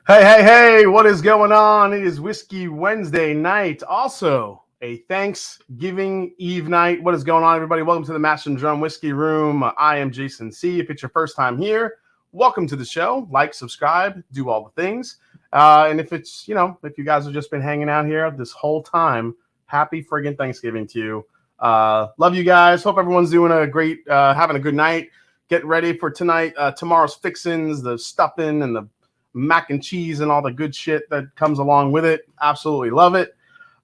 Hey, what is going on? It is Whiskey Wednesday night. Also, a Thanksgiving Eve night. What is going on, everybody? Welcome to the Master and Drum Whiskey Room. I am Jason C. If it's your first time here, welcome to the show. Like, subscribe, do all the things. And if it's, if you guys have just been hanging out here this whole time, happy friggin' Thanksgiving to you. Love you guys. Hope everyone's doing a great, having a good night. Get ready for tonight, tomorrow's fixins, the stuffing and the mac and cheese and all the good shit that comes along with it. Absolutely love it.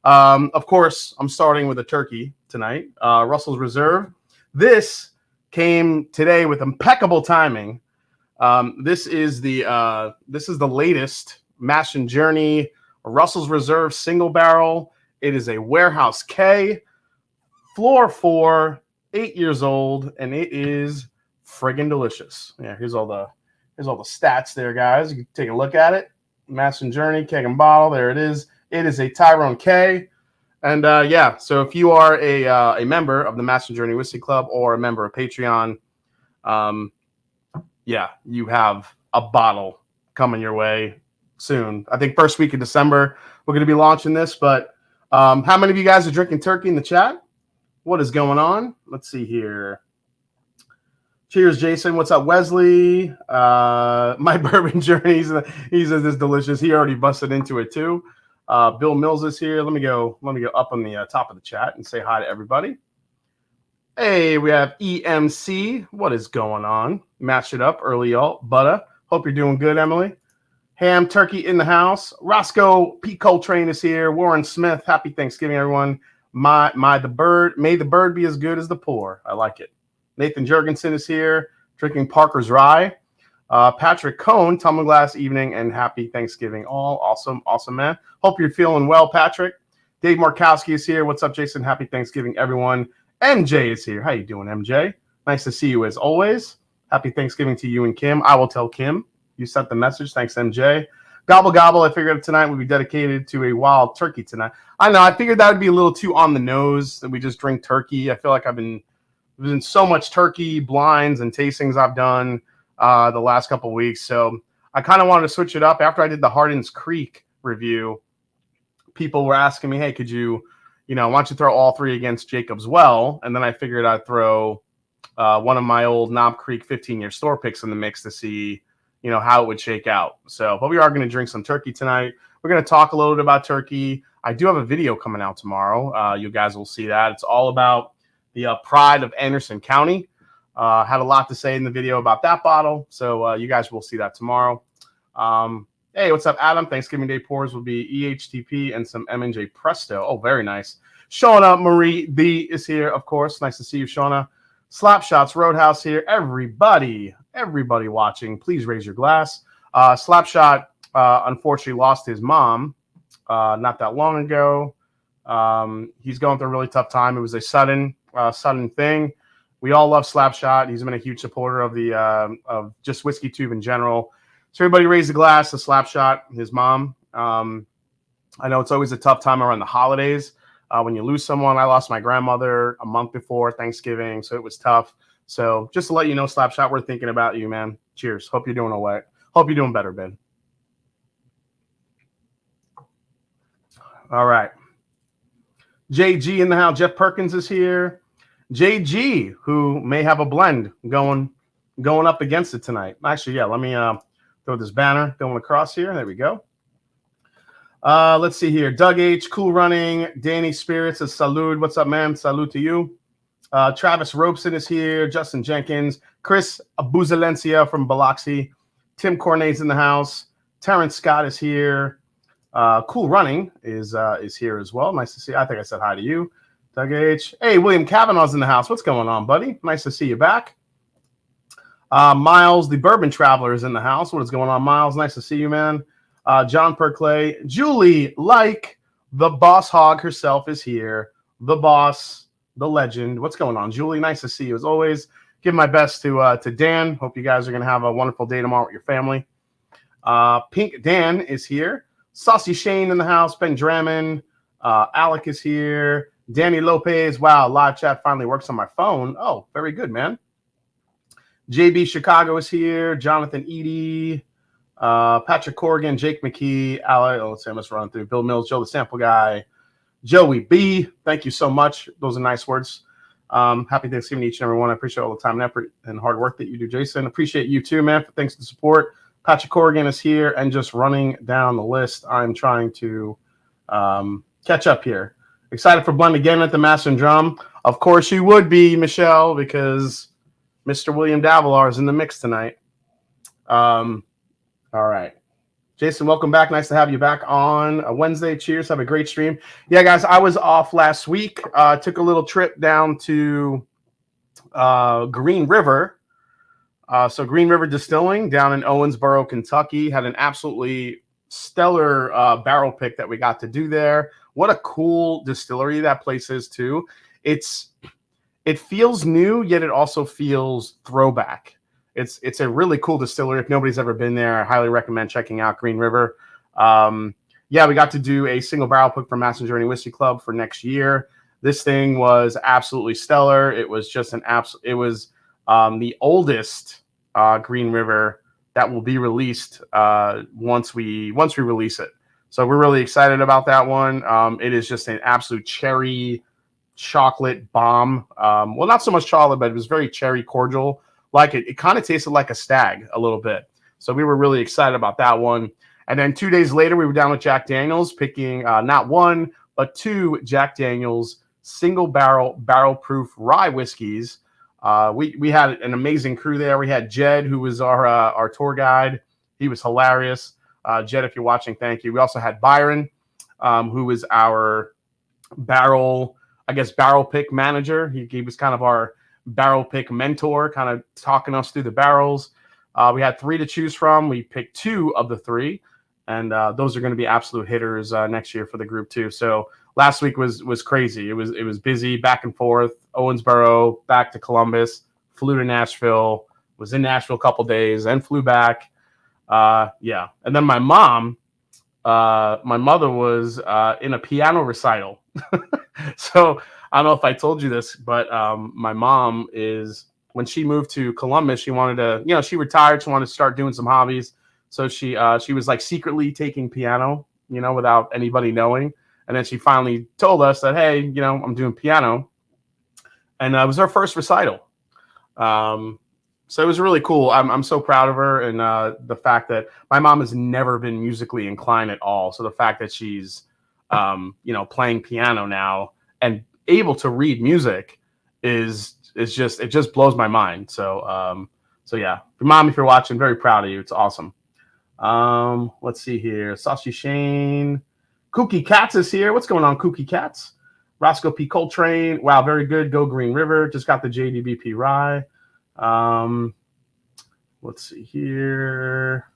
Of course, I'm starting with a turkey tonight. Russell's Reserve. This came today with impeccable timing. This is the latest Mash and Journey Russell's Reserve single barrel. It is a Warehouse K, floor 4, 8 years old, and it is friggin' delicious. Yeah, here's all the stats there, guys. You can take a look at it. Master and Journey, keg and bottle. There it is. It is a Tyrone K. And so if you are a member of the Master and Journey Whiskey Club or a member of Patreon, you have a bottle coming your way soon. I think first week of December, we're going to be launching this. But how many of you guys are drinking turkey in the chat? What is going on? Let's see here. Cheers, Jason. What's up, Wesley? My bourbon journey. He says it's delicious. He already busted into it too. Bill Mills is here. Let me go up on the top of the chat and say hi to everybody. Hey, we have EMC. What is going on? Match it up early, y'all. Butter. Hope you're doing good, Emily. Ham turkey in the house. Roscoe P. Coltrane is here. Warren Smith. Happy Thanksgiving, everyone. May the bird be as good as the poor. I like it. Nathan Jurgensen is here, drinking Parker's Rye. Patrick Cohn, Tumble Glass Evening, and happy Thanksgiving all. Awesome, man. Hope you're feeling well, Patrick. Dave Markowski is here. What's up, Jason? Happy Thanksgiving, everyone. MJ is here. How you doing, MJ? Nice to see you as always. Happy Thanksgiving to you and Kim. I will tell Kim. You sent the message. Thanks, MJ. Gobble Gobble, I figured tonight would be dedicated to a wild turkey tonight. I know, I figured that would be a little too on the nose that we just drink turkey. I feel like there's been so much turkey blinds and tastings I've done the last couple of weeks. So I kind of wanted to switch it up. After I did the Hardin's Creek review, people were asking me, hey, could you, why don't you throw all three against Jacob's Well? And then I figured I'd throw one of my old Knob Creek 15-year store picks in the mix to see, how it would shake out. So, but we are going to drink some turkey tonight. We're going to talk a little bit about turkey. I do have a video coming out tomorrow. You guys will see that. It's all about the pride of Anderson County. Had a lot to say in the video about that bottle. So you guys will see that tomorrow. Hey, what's up, Adam? Thanksgiving Day pours will be EHTP and some M&J Presto. Oh, very nice. Shauna Marie B is here, of course. Nice to see you, Shauna. Slapshots Roadhouse here. Everybody watching, please raise your glass. Slapshot unfortunately lost his mom not that long ago. He's going through a really tough time. It was a sudden thing. We all love Slapshot. He's been a huge supporter of the of just Whiskey Tube in general. So everybody raise a glass to Slapshot, his mom. I know it's always a tough time around the holidays when you lose someone. I lost my grandmother a month before Thanksgiving, so it was tough. So just to let you know, Slapshot, we're thinking about you, man. Cheers. Hope you're doing all right. Hope you're doing better, Ben. All right. JG in the house. Jeff Perkins is here. JG, who may have a blend going up against it tonight. Actually, yeah, let me throw this banner going across here. There we go. Let's see here. Doug H, Cool Running. Danny Spirits is salud. What's up, man? Salud to you. Travis Robeson is here. Justin Jenkins. Chris Abuzalencia from Biloxi. Tim Cornet's in the house. Terrence Scott is here. Cool Running is here as well. Nice to see you. I think I said hi to you. Doug H. Hey, William Kavanaugh's in the house. What's going on, buddy? Nice to see you back. Miles, the Bourbon Traveler, is in the house. What is going on, Miles? Nice to see you, man. John Perclay. Julie, like the boss hog herself, is here. The boss, the legend. What's going on, Julie? Nice to see you as always. Give my best to Dan. Hope you guys are going to have a wonderful day tomorrow with your family. Pink Dan is here. Saucy Shane in the house. Ben Drammond. Alec is here. Danny Lopez. Wow, live chat finally works on my phone. Oh, very good, man. JB Chicago is here. Jonathan Eady. Patrick Corrigan, Jake McKee, let's see, I must run through. Bill Mills, Joe the Sample Guy, Joey B. Thank you so much. Those are nice words. Happy Thanksgiving to each and every one. I appreciate all the time and effort and hard work that you do, Jason. Appreciate you too, man. Thanks for the support. Patrick Corrigan is here and just running down the list. I'm trying to catch up here. Excited for Blendageddon at the Master and Drum. Of course you would be, Michelle, because Mr. William Davilar is in the mix tonight. All right. Jason, welcome back. Nice to have you back on a Wednesday. Cheers. Have a great stream. Yeah, guys, I was off last week. Took a little trip down to Green River. So Green River Distilling down in Owensboro, Kentucky, had an absolutely stellar barrel pick that we got to do there. What a cool distillery that place is too. It feels new, yet it also feels throwback. It's a really cool distillery. If nobody's ever been there, I highly recommend checking out Green River. Yeah, we got to do a single barrel pick for Master Journey Whiskey Club for next year. This thing was absolutely stellar. It was just it was the oldest Green River that will be released once we release it. So we're really excited about that one. It is just an absolute cherry chocolate bomb. Well, not so much chocolate, but it was very cherry cordial. Like it kind of tasted like a stag a little bit. So we were really excited about that one. And then 2 days later, we were down with Jack Daniels picking not one, but two Jack Daniels single barrel proof rye whiskeys. We had an amazing crew there. We had Jed, who was our tour guide. He was hilarious. Jed, if you're watching, thank you. We also had Byron, who was our barrel pick manager. He was kind of our barrel pick mentor, kind of talking us through the barrels. We had three to choose from. We picked two of the three, and those are going to be absolute hitters next year for the group too. So last week was crazy. It was busy, back and forth. Owensboro, back to Columbus, flew to Nashville, was in Nashville a couple days, then flew back. Yeah, and then my mother was in a piano recital. So I don't know if I told you this, but my mom is, when she moved to Columbus, she wanted to, she retired. She wanted to start doing some hobbies. So she was like secretly taking piano, without anybody knowing. And then she finally told us that, hey, I'm doing piano. And it was her first recital. So it was really cool. I'm so proud of her. And the fact that my mom has never been musically inclined at all. So the fact that she's, playing piano now and able to read music it just blows my mind. So yeah, Mom, if you're watching, very proud of you. It's awesome. Let's see here. Saucy Shane. Kooky Cats is here. What's going on, Kooky Cats? Roscoe P. Coltrane. Wow, very good. Go Green River. Just got the JDBP rye. Let's see here.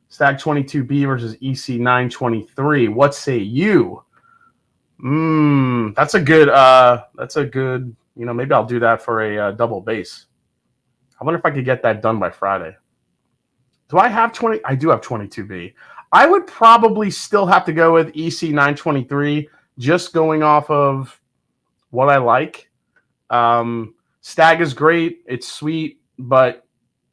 Stag 22B versus EC 923. What say you? That's a good, maybe I'll do that for a double base. I wonder if I could get that done by Friday. Do I have 20? I do have 22B. I would probably still have to go with EC 923, just going off of what I like. Stag is great. It's sweet, but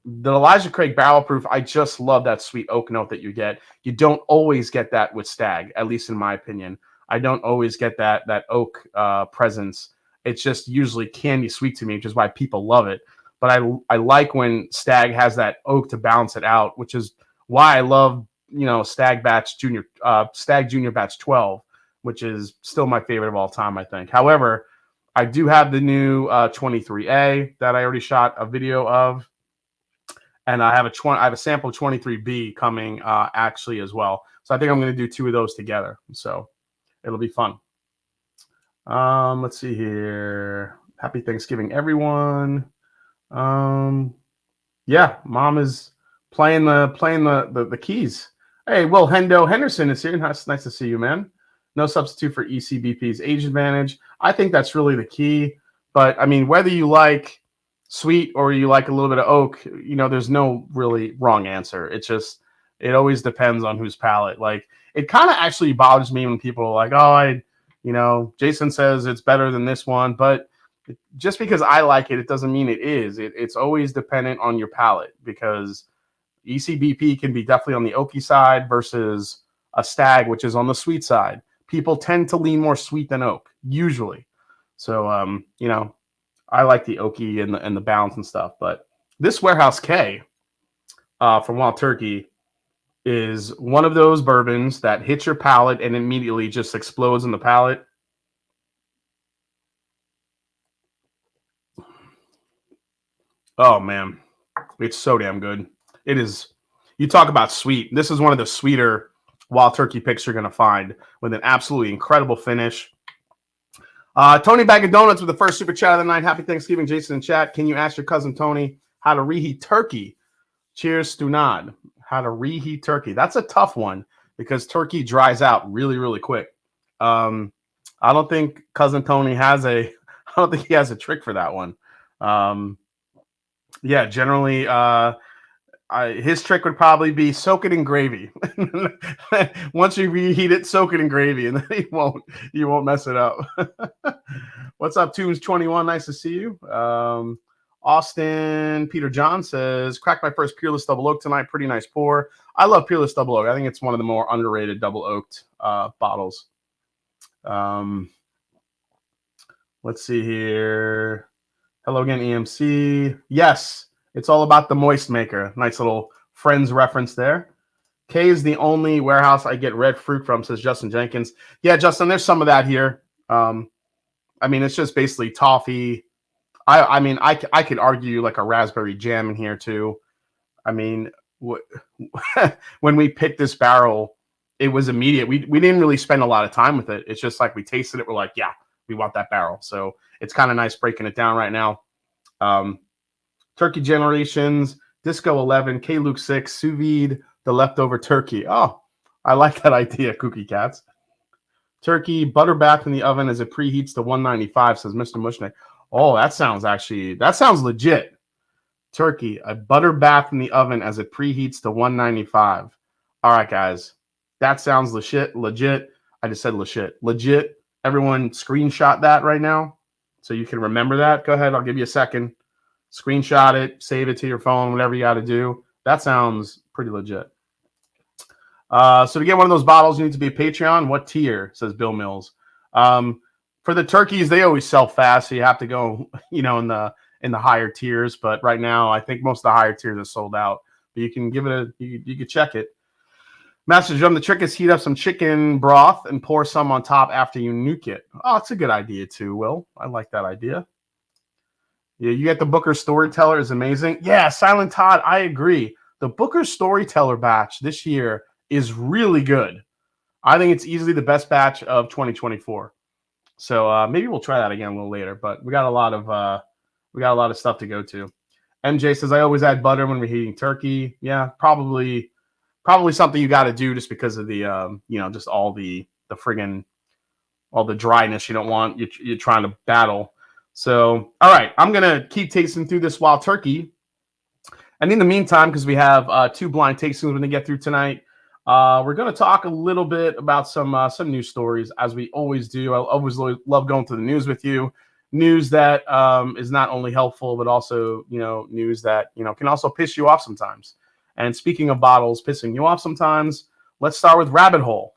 the Elijah Craig Barrel Proof, I just love that sweet oak note that you get. You don't always get that with Stag, at least in my opinion. I don't always get that oak presence. It's just usually candy sweet to me, which is why people love it. But I like when Stag has that oak to balance it out, which is why I love Stag Junior Batch 12, which is still my favorite of all time, I think. However, I do have the new 23A that I already shot a video of, and I have a sample 23B coming actually as well. So I think I'm going to do two of those together. So it'll be fun. Let's see here. Happy Thanksgiving, everyone. Yeah, Mom is playing the keys. Hey, Will Henderson is here. Nice to see you, man. No substitute for ECBP's age advantage. I think that's really the key. But I mean, whether you like sweet or you like a little bit of oak, there's no really wrong answer. It always depends on whose palate. Like, it kind of actually bothers me when people are like, oh, Jason says it's better than this one, but just because I like it, it doesn't mean it is. It's always dependent on your palate, because ECBP can be definitely on the oaky side versus a stag, which is on the sweet side. People tend to lean more sweet than oak, usually. So, you know, I like the oaky and the balance and stuff. But this Warehouse K from Wild Turkey is one of those bourbons that hits your palate and immediately just explodes in the palate. Oh, man. It's so damn good. It is. You talk about sweet. This is one of the sweeter Wild Turkey picks you're going to find with an absolutely incredible finish. Tony Bag of Donuts with the first super chat of the night. Happy Thanksgiving, Jason in chat. Can you ask your cousin Tony how to reheat turkey? Cheers, Stunad. How to reheat turkey. That's a tough one because turkey dries out really, really quick. I don't think cousin Tony has I don't think he has a trick for that one. Yeah, generally, his trick would probably be soak it in gravy. Once you reheat it, soak it in gravy, and then you won't mess it up. What's up, Tunes21? Nice to see you. Austin Peter John says, cracked my first Peerless Double Oak tonight. Pretty nice pour. I love Peerless Double Oak. I think it's one of the more underrated double oaked bottles. Let's see here. Hello again, EMC. Yes, it's all about the moist maker. Nice little Friends reference there. K is the only warehouse I get red fruit from, says Justin Jenkins. Yeah, Justin, there's some of that here. I mean, it's just basically toffee. I mean, I could argue like a raspberry jam in here too. I mean, when we picked this barrel, it was immediate. We didn't really spend a lot of time with it. It's just like we tasted it. We're like, yeah, we want that barrel. So it's kind of nice breaking it down right now. Turkey Generations, Disco 11, K Luke 6, sous vide the leftover turkey. Oh, I like that idea, Cookie Cats. Turkey, butter bath in the oven as it preheats to 195, says Mr. Mushnick. Oh, that sounds legit. Turkey, a butter bath in the oven as it preheats to 195. All right, guys. That sounds legit. I just said legit. Everyone screenshot that right now so you can remember that. Go ahead. I'll give you a second. Screenshot it. Save it to your phone, whatever you got to do. That sounds pretty legit. So to get one of those bottles, you need to be a Patreon. What tier, says Bill Mills. For the turkeys, they always sell fast, so you have to go, in the higher tiers. But right now, I think most of the higher tiers are sold out. But you can give it you can check it. Master Drum, the trick is heat up some chicken broth and pour some on top after you nuke it. Oh, it's a good idea too, Will. I like that idea. Yeah, you get the Booker Storyteller is amazing. Yeah, Silent Todd, I agree. The Booker Storyteller batch this year is really good. I think it's easily the best batch of 2024. So maybe we'll try that again a little later. But we got a lot of stuff to go to. MJ says I always add butter when we're heating turkey. Yeah, probably something you got to do just because of the just all the dryness you don't want. You're trying to battle. So all right, I'm gonna keep tasting through this Wild Turkey, and in the meantime, because we have 2 blind tastings we're gonna get through tonight. We're going to talk a little bit about some news stories, as we always do. I always love going through the news with you. News that is not only helpful, but also, news that, can also piss you off sometimes. And speaking of bottles pissing you off sometimes, let's start with Rabbit Hole.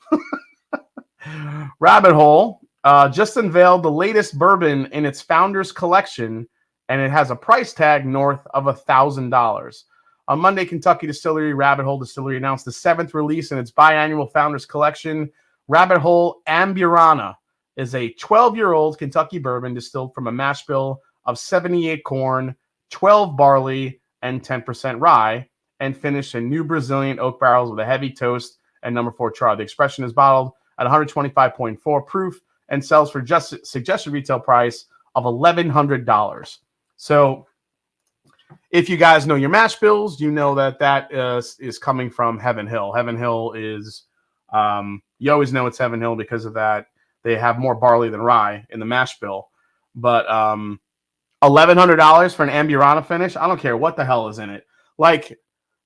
Rabbit Hole just unveiled the latest bourbon in its Founders Collection, and it has a price tag north of $1,000. On Monday, Kentucky distillery Rabbit Hole Distillery announced the 7th release in its biannual Founders Collection. Rabbit Hole Amburana is a 12-year-old Kentucky bourbon distilled from a mash bill of 78 corn, 12 barley, and 10% rye, and finished in new Brazilian oak barrels with a heavy toast and number 4 char. The expression is bottled at 125.4 proof and sells for just suggested retail price of $1,100. So if you guys know your mash bills, you know that is coming from Heaven Hill. Heaven Hill is, you always know it's Heaven Hill because of that. They have more barley than rye in the mash bill. But $1,100 for an Amburana finish, I don't care what the hell is in it. Like,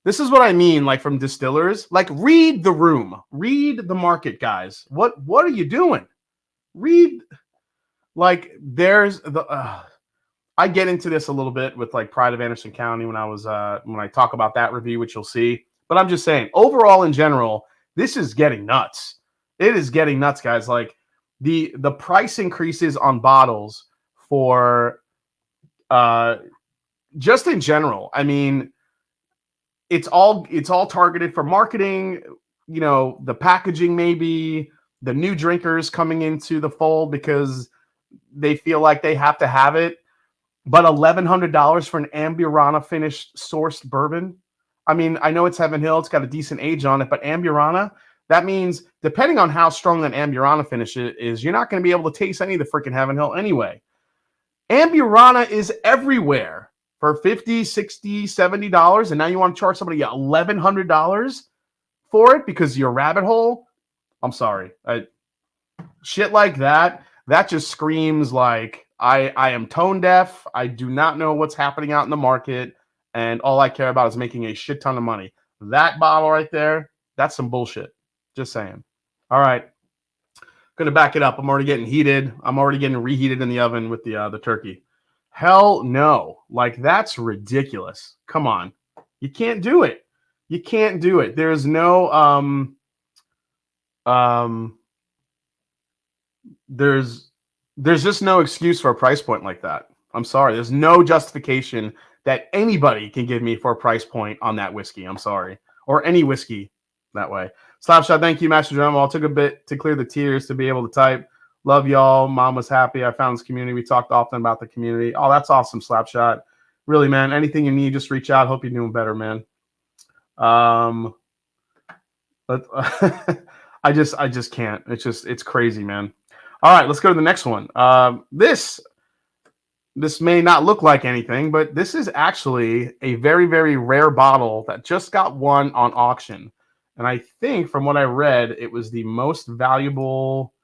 this is what I mean, like, from distillers. Like, read the room. Read the market, guys. What are you doing? Read, like, there's the... I get into this a little bit with like Pride of Anderson County when I talk about that review, which you'll see. But I'm just saying, overall in general, this is getting nuts. It is getting nuts, guys. Like the price increases on bottles for just in general. I mean, it's all targeted for marketing. You know, the packaging, maybe the new drinkers coming into the fold because they feel like they have to have it. But $1,100 for an Amburana finished sourced bourbon. I mean, I know it's Heaven Hill. It's got a decent age on it, but Amburana, that means depending on how strong that Amburana finish is, you're not going to be able to taste any of the freaking Heaven Hill anyway. Amburana is everywhere for $50, $60, $70, and now you want to charge somebody $1,100 for it because you're a rabbit hole? I'm sorry. Shit like that just screams like I am tone deaf. I do not know what's happening out in the market, and all I care about is making a shit ton of money. That bottle right there, that's some bullshit. Just saying. All right. Going to back it up. I'm already getting heated. I'm already getting reheated in the oven with the turkey. Hell no. Like, that's ridiculous. Come on. You can't do it. You can't do it. There's no there's just no excuse for a price point like that. I'm sorry. There's no justification that anybody can give me for a price point on that whiskey. I'm sorry. Or any whiskey that way. Slapshot, thank you, Master Drum. It took a bit to clear the tears to be able to type. Love y'all. Mom was happy. I found this community. We talked often about the community. Oh, that's awesome, Slapshot. Really, man. Anything you need, just reach out. Hope you're doing better, man. But I just can't. It's crazy, man. All right, let's go to the next one. This may not look like anything, but this is actually a very, very rare bottle that just got won on auction. And I think from what I read, it was the most valuable,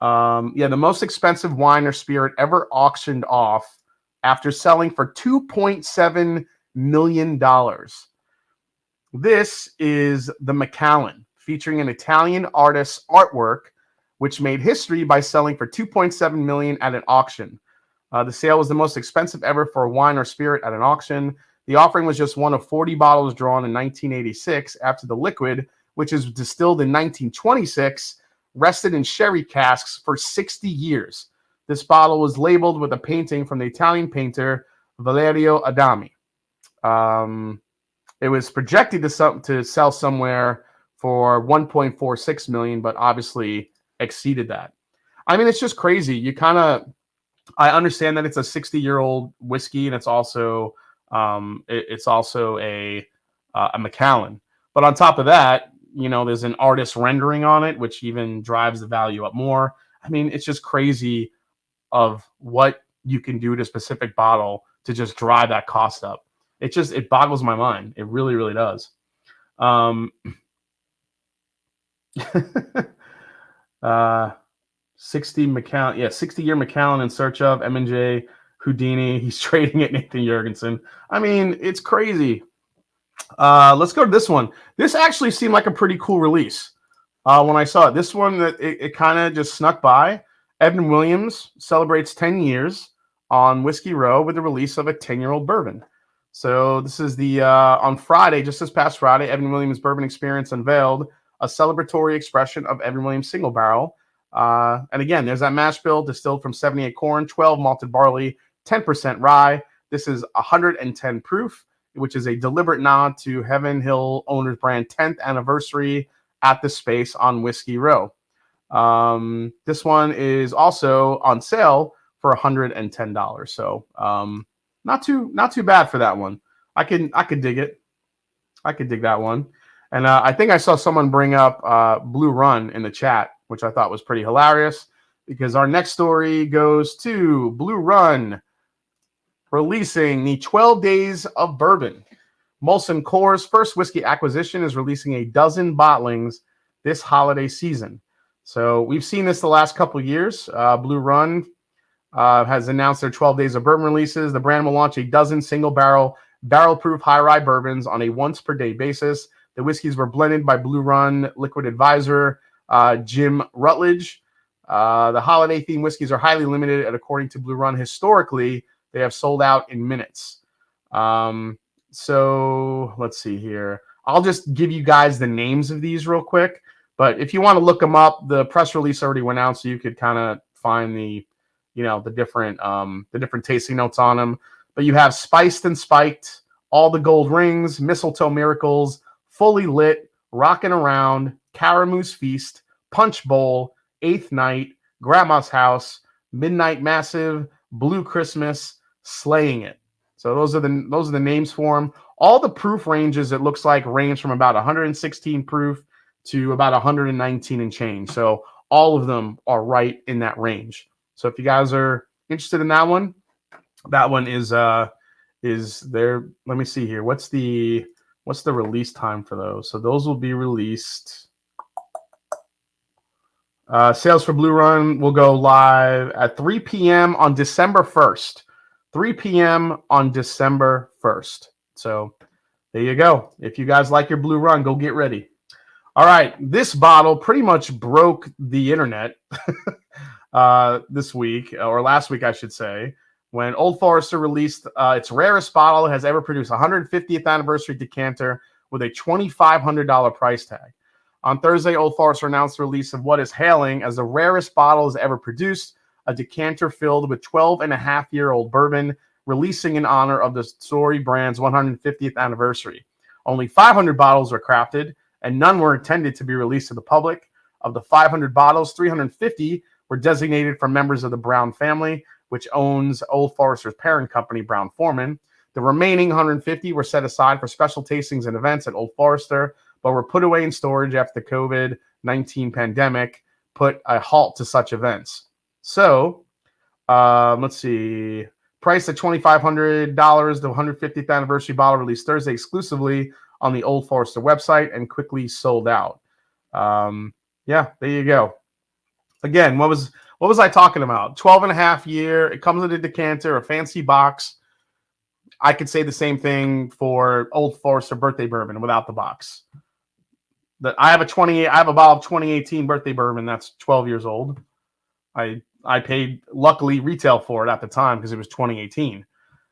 the most expensive wine or spirit ever auctioned off after selling for $2.7 million. This is the Macallan, featuring an Italian artist's artwork, which made history by selling for $2.7 million at an auction. The sale was the most expensive ever for a wine or spirit at an auction. The offering was just one of 40 bottles drawn in 1986 after the liquid, which is distilled in 1926, rested in sherry casks for 60 years. This bottle was labeled with a painting from the Italian painter Valerio Adami. It was projected to sell somewhere for $1.46 million, but obviously exceeded that. I mean, it's just crazy. I understand that it's a 60-year-old whiskey, and it's also a Macallan. But on top of that, there's an artist rendering on it, which even drives the value up more. I mean, it's just crazy of what you can do to a specific bottle to just drive that cost up. It boggles my mind. It really, really does. 60-year Macallan in search of M&J Houdini. He's trading at Nathan Jurgensen. I mean, it's crazy. Let's go to this one. This actually seemed like a pretty cool release when I saw it. This one, it kind of just snuck by. Evan Williams celebrates 10 years on Whiskey Row with the release of a 10-year-old bourbon. So this is on Friday, just this past Friday, Evan Williams Bourbon Experience unveiled a celebratory expression of Evan Williams single barrel. And again, there's that mash bill distilled from 78 corn, 12 malted barley, 10% rye. This is 110 proof, which is a deliberate nod to Heaven Hill Owners Brand 10th anniversary at the space on Whiskey Row. This one is also on sale for $110. So not too bad for that one. I could dig it. I could dig that one. And I think I saw someone bring up Blue Run in the chat, which I thought was pretty hilarious, because our next story goes to Blue Run releasing the 12 Days of Bourbon. Molson Coors' first whiskey acquisition is releasing a dozen bottlings this holiday season. So we've seen this the last couple of years. Blue Run has announced their 12 Days of Bourbon releases. The brand will launch a dozen barrel-proof high-rye bourbons on a once-per-day basis. The whiskeys were blended by Blue Run liquid advisor Jim Rutledge. The holiday-themed whiskeys are highly limited, and according to Blue Run, historically, They have sold out in minutes. So let's see here. I'll just give you guys the names of these real quick. But if you want to look them up, the press release already went out, so you could kind of find the, the different tasting notes on them. But you have Spiced and Spiked, All the Gold Rings, Mistletoe Miracles, Fully Lit, Rockin' Around, Caramoose Feast, Punch Bowl, Eighth Night, Grandma's House, Midnight Massive, Blue Christmas, Slaying It. So those are the names for them. All the proof ranges, it looks like, range from about 116 proof to about 119 and change. So all of them are right in that range. So if you guys are interested in that one is there. Let me see here. What's the release time for those? So those will be released. Sales for Blue Run will go live at 3 p.m. on December 1st. 3 p.m. on December 1st. So there you go. If you guys like your Blue Run, go get ready. All right. This bottle pretty much broke the internet this week, or last week, I should say, when Old Forester released its rarest bottle it has ever produced, 150th anniversary decanter with a $2,500 price tag. On Thursday, Old Forester announced the release of what is hailing as the rarest bottle has ever produced, a decanter filled with 12-and-a-half-year-old bourbon, releasing in honor of the Story brand's 150th anniversary. Only 500 bottles were crafted, and none were intended to be released to the public. Of the 500 bottles, 350 were designated for members of the Brown family, which owns Old Forester's parent company, Brown-Forman. The remaining 150 were set aside for special tastings and events at Old Forester, but were put away in storage after the COVID-19 pandemic put a halt to such events. So, let's see. Priced at $2,500, the 150th anniversary bottle released Thursday exclusively on the Old Forester website and quickly sold out. Yeah, there you go. Again, what was I talking about? 12-and-a-half year. It comes in a decanter, a fancy box. I could say the same thing for Old Forester birthday bourbon without the box. I have a bottle of 2018 birthday bourbon that's 12 years old. I paid, luckily, retail for it at the time because it was 2018.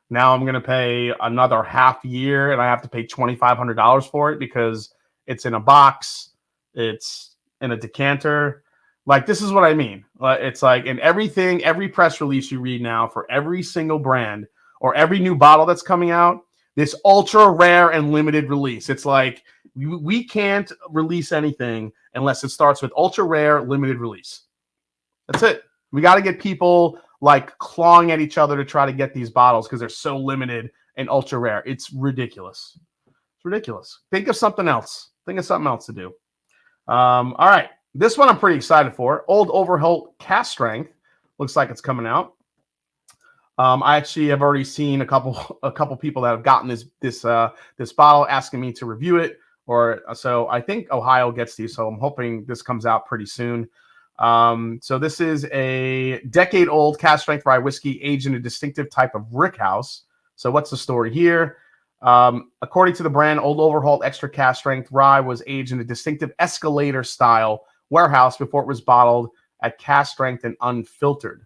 Now I'm going to pay another half year, and I have to pay $2,500 for it because it's in a box. It's in a decanter. Like, this is what I mean. It's like in everything, every press release you read now for every single brand or every new bottle that's coming out, this ultra rare and limited release. It's like we can't release anything unless it starts with ultra rare, limited release. That's it. We got to get people like clawing at each other to try to get these bottles because they're so limited and ultra rare. It's ridiculous. It's ridiculous. Think of something else. Think of something else to do. All right. This one I'm pretty excited for. Old Overhal Cast Strength. Looks like it's coming out. I actually have already seen a couple people that have gotten this bottle asking me to review it. So I think Ohio gets these. So I'm hoping this comes out pretty soon. So this is a decade-old cast strength rye whiskey aged in a distinctive type of rickhouse. So what's the story here? According to the brand, Old Overhal Extra Cast Strength Rye was aged in a distinctive escalator-style warehouse before it was bottled at cast strength and unfiltered.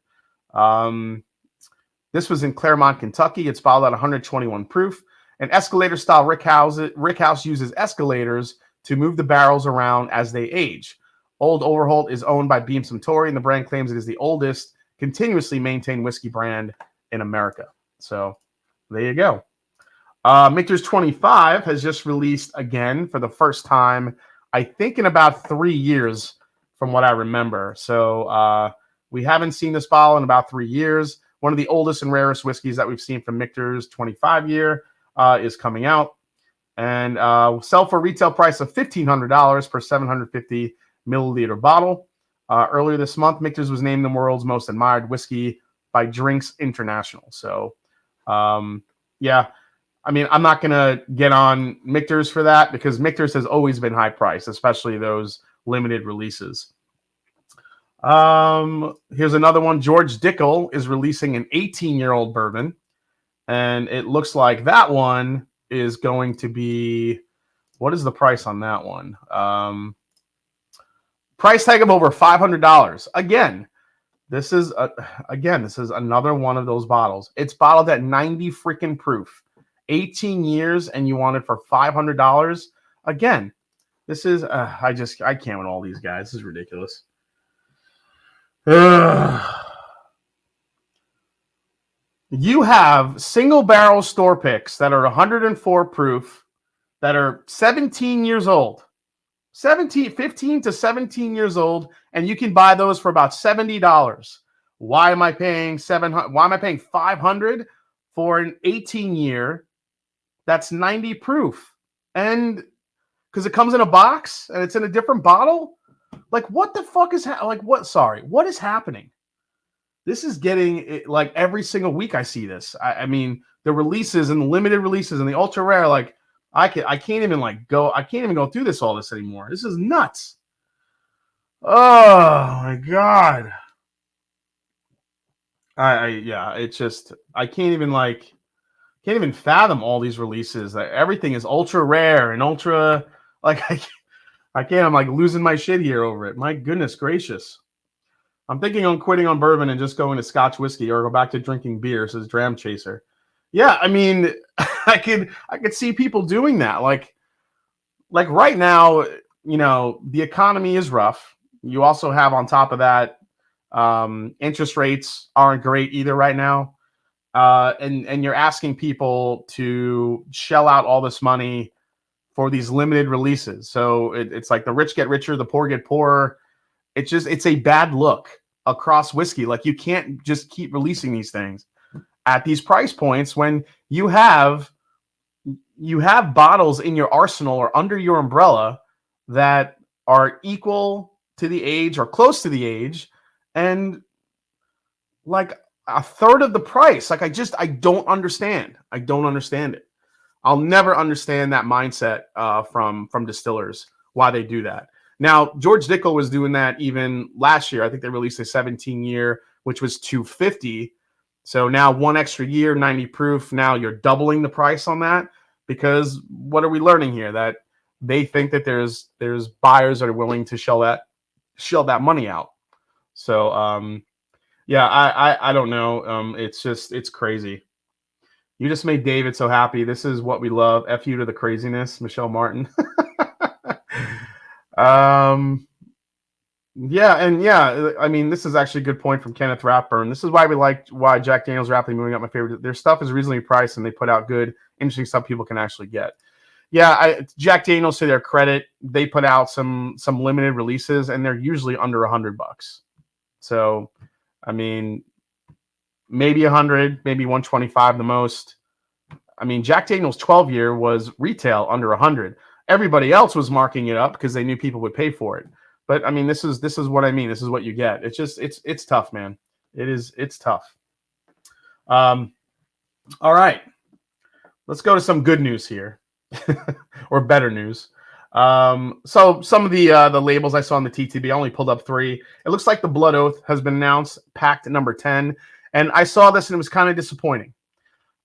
This was in Celrmont, Kentucky. It's bottled at 121 proof. An escalator-style rickhouse uses escalators to move the barrels around as they age. Old Overhal is owned by Beam Suntory, and the brand claims it is the oldest continuously maintained whiskey brand in America. So there you go. Michter's 25 has just released again for the first time, I think, in about 3 years from what I remember. So we haven't seen this bottle in about 3 years. One of the oldest and rarest whiskeys that we've seen from Michter's 25 year is coming out. And sell for a retail price of $1,500 per 750 milliliter bottle. Earlier this month, Michter's was named the world's most admired whiskey by Drinks International. So, yeah, I mean, I'm not going to get on Michter's for that because Michter's has always been high priced, especially those limited releases. Here's another one. George Dickel is releasing an 18-year-old bourbon, and it looks like that one is going to be, what is the price on that one? Price tag of over $500. Again, This is again, this is another one of those bottles. It's bottled at 90 freaking proof, 18 years, and you want it for $500. Again, this is I can't with all these guys. This is ridiculous. You have single barrel store picks that are 104 proof that are 17 years old. 15 to 17 years old, and you can buy those for about $70. Why am I paying $700? Why am I paying $500 for an 18-year that's 90 proof? And because it comes in a box and it's in a different bottle? Like, what the fuck is what is happening? This is getting like every single week I see this. I mean, the releases and the limited releases and the ultra rare, like I can't even go through all this anymore. This is nuts. Oh my God. It's just I can't even fathom all these releases. Everything is ultra rare and ultra I can't. I'm like losing my shit here over it. My goodness gracious. I'm thinking on quitting on bourbon and just going to Scotch whiskey or go back to drinking beer, says Dram Chaser. Yeah, I mean, I could see people doing that. Like right now, you know, the economy is rough. You also have on top of that, interest rates aren't great either right now. And you're asking people to shell out all this money for these limited releases. So it's like the rich get richer, the poor get poorer. It's a bad look across whiskey. Like you can't just keep releasing these things at these price points when you have bottles in your arsenal or under your umbrella that are equal to the age or close to the age and like a third of the price. Like I don't understand. I don't understand it. I'll never understand that mindset from distillers, why they do that. Now, George Dickel was doing that even last year. I think they released a 17-year, which was $250. So now one extra year, 90 proof. Now you're doubling the price on that because what are we learning here? That they think that there's buyers that are willing to shell that money out. So I don't know. It's crazy. You just made David so happy. This is what we love. F you to the craziness, Michelle Martin. I mean, this is actually a good point from Kenneth Ratburn. This is why Jack Daniel's rapidly moving up my favorite. Their stuff is reasonably priced and they put out good, interesting stuff people can actually get. Yeah, Jack Daniel's, to their credit, they put out some limited releases and they're usually under $100. So, I mean, maybe 100, maybe 125 the most. I mean, Jack Daniel's 12-year was retail under 100. Everybody else was marking it up because they knew people would pay for it. But I mean, this is what I mean. This is what you get. It's just it's tough, man. It's tough. All right, let's go to some good news here, or better news. So some of the labels I saw on the TTB, I only pulled up 3. It looks like the Blood Oath has been announced, packed number 10, and I saw this and it was kind of disappointing.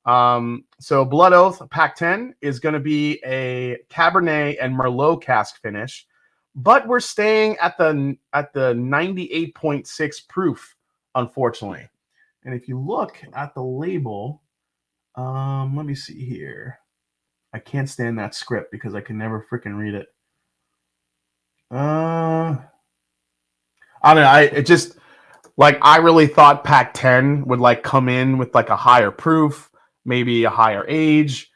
So Blood Oath Pack 10 is going to be a Cabernet and Merlot cask finish, but we're staying at the 98.6 proof, unfortunately. And if you look at the label, let me see here. I can't stand that script because I can never freaking read it. I don't know. I really thought Pack 10 would come in with a higher proof, maybe a higher age.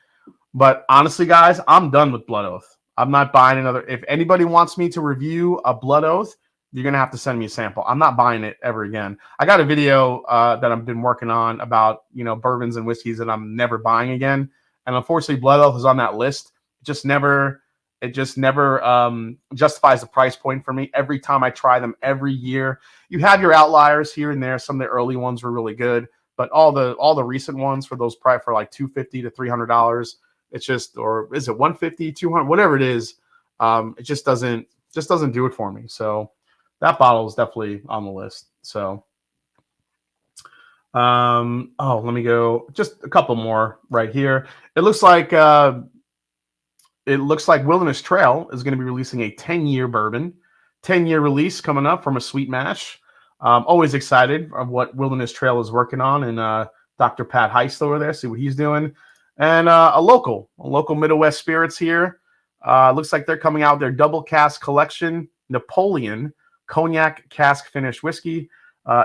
But honestly, guys, I'm done with Blood Oath. I'm not buying another. If anybody wants me to review a Blood Oath, you're going to have to send me a sample. I'm not buying it ever again. I got a video that I've been working on about, bourbons and whiskeys that I'm never buying again. And unfortunately, Blood Oath is on that list. It just never justifies the price point for me. Every time I try them every year, you have your outliers here and there. Some of the early ones were really good, but all the recent ones for those probably for $250 to $300, it's just, or is it $150, $200, whatever it is, it just doesn't do it for me. So that bottle is definitely on the list. So, let me go just a couple more right here. It looks like Wilderness Trail is going to be releasing a 10-year bourbon, 10-year release coming up from a sweet mash. Always excited of what Wilderness Trail is working on, and Dr. Pat Heist over there, see what he's doing. And a local Middle West Spirits here. Looks like they're coming out with their double cask collection, Napoleon Cognac Cask Finished Whiskey,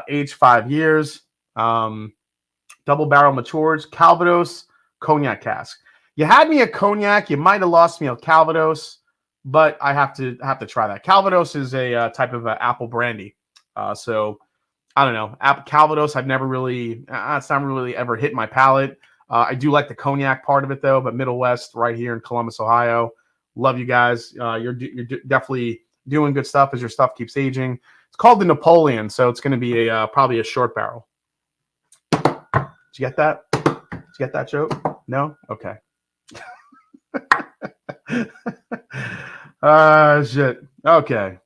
aged 5 years, double barrel matured, Calvados Cognac Cask. You had me at Cognac, you might have lost me at Calvados, but I have to try that. Calvados is a type of apple brandy, so I don't know. Calvados, I've never really, it's not really ever hit my palate. I do like the cognac part of it, though, but Middle West right here in Columbus, Ohio. Love you guys. You're definitely doing good stuff as your stuff keeps aging. It's called the Napoleon, so it's going to be probably a short barrel. Did you get that? Did you get that joke? No? Okay. Shit. Okay.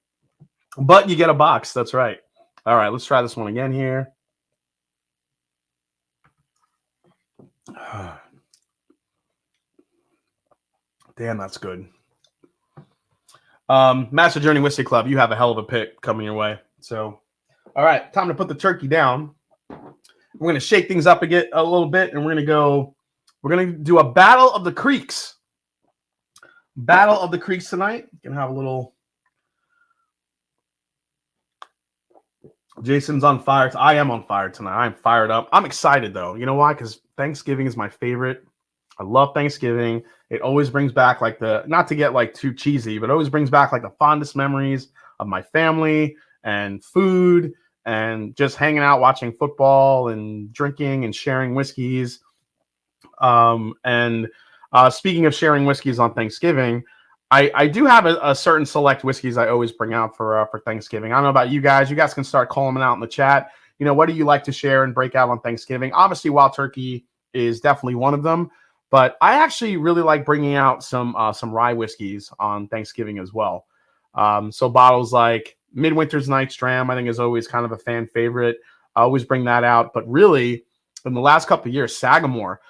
But you get a box. That's right. All right, let's try this one again here. Damn, that's good. Master Journey Whiskey Club, you have a hell of a pick coming your way. So, all right, time to put the turkey down. We're going to shake things up a little bit, and we're going to do a Battle of the Creeks. Battle of the Creeks tonight. Going to have a little... Jason's on fire. I am on fire tonight. I'm fired up. I'm excited, though. You know why? Because Thanksgiving is my favorite. I love Thanksgiving. It always brings back like not to get like too cheesy, but it always brings back like the fondest memories of my family and food and just hanging out, watching football and drinking and sharing whiskeys. Speaking of sharing whiskeys on Thanksgiving, I do have a certain select whiskeys I always bring out for Thanksgiving. I don't know about you guys. You guys can start calling them out in the chat. You know, what do you like to share and break out on Thanksgiving? Obviously, Wild Turkey is definitely one of them. But I actually really like bringing out some rye whiskeys on Thanksgiving as well. So bottles like Midwinter's Night's Dram, I think, is always kind of a fan favorite. I always bring that out. But really, in the last couple of years, Sagamore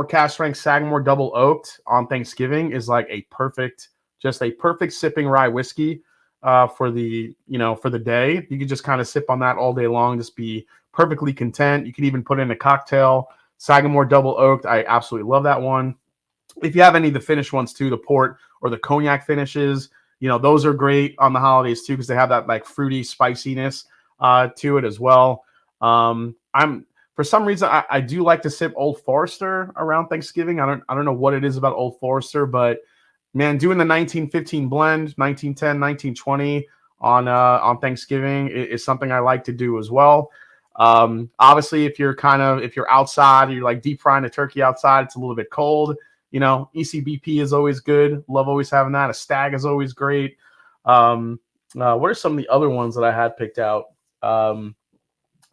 Cask Strength, Sagamore Double Oaked on Thanksgiving is like a perfect sipping rye whiskey for the day. You could just kind of sip on that all day long, just be perfectly content. You could even put in a cocktail. Sagamore Double Oaked, I absolutely love that one. If you have any of the finished ones too, the port or the cognac finishes, those are great on the holidays too, because they have that like fruity spiciness to it as well. For some reason, I do like to sip Old Forester around Thanksgiving. I don't know what it is about Old Forester, but man, doing the 1915 blend, 1910, 1920 on Thanksgiving is something I like to do as well. Obviously, if you're outside, you're like deep frying a turkey outside, it's a little bit cold. ECBP is always good. Love always having that. A Stag is always great. What are some of the other ones that I had picked out?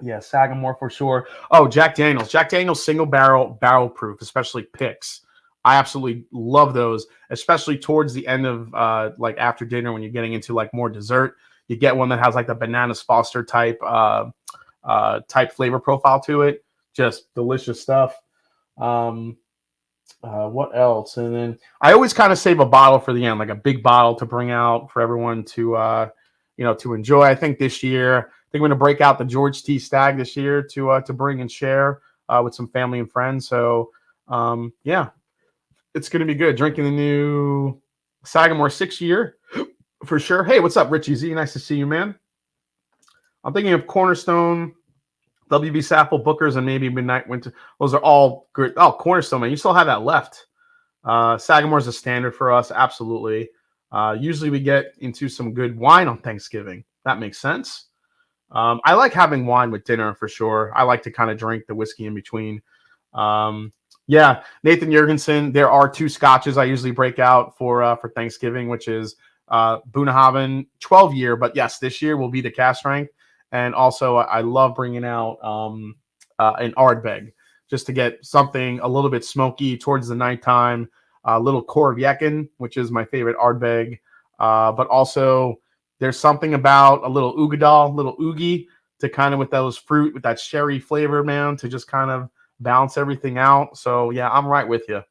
Yeah, Sagamore for sure. Oh, Jack Daniel's single barrel proof, especially picks. I absolutely love those, especially towards the end of like after dinner when you're getting into like more dessert. You get one that has like the Bananas Foster type flavor profile to it. Just delicious stuff. What else? And then I always kind of save a bottle for the end, like a big bottle to bring out for everyone to enjoy. I think this year, we're going to break out the George T. Stag this year to bring and share with some family and friends. So yeah, it's going to be good. Drinking the new Sagamore 6-year for sure. Hey, what's up, Richie Z? Nice to see you, man. I'm thinking of Cornerstone, WB Sappho, Booker's, and maybe Midnight Winter. Those are all great. Oh, Cornerstone, man. You still have that left. Sagamore's a standard for us. Absolutely. Usually we get into some good wine on Thanksgiving. That makes sense. I like having wine with dinner for sure. I like to kind of drink the whiskey in between. Yeah, Nathan Jurgensen. There are 2 scotches I usually break out for Thanksgiving, which is Bunnahabhain 12-year. But yes, this year will be the cask strength. And also, I love bringing out an Ardbeg just to get something a little bit smoky towards the nighttime. A little Korvyekin, which is my favorite Ardbeg. But also, there's something about a little Ugadal, little Oogie, to kind of with those fruit, with that sherry flavor, man, to just kind of balance everything out. So, yeah, I'm right with you.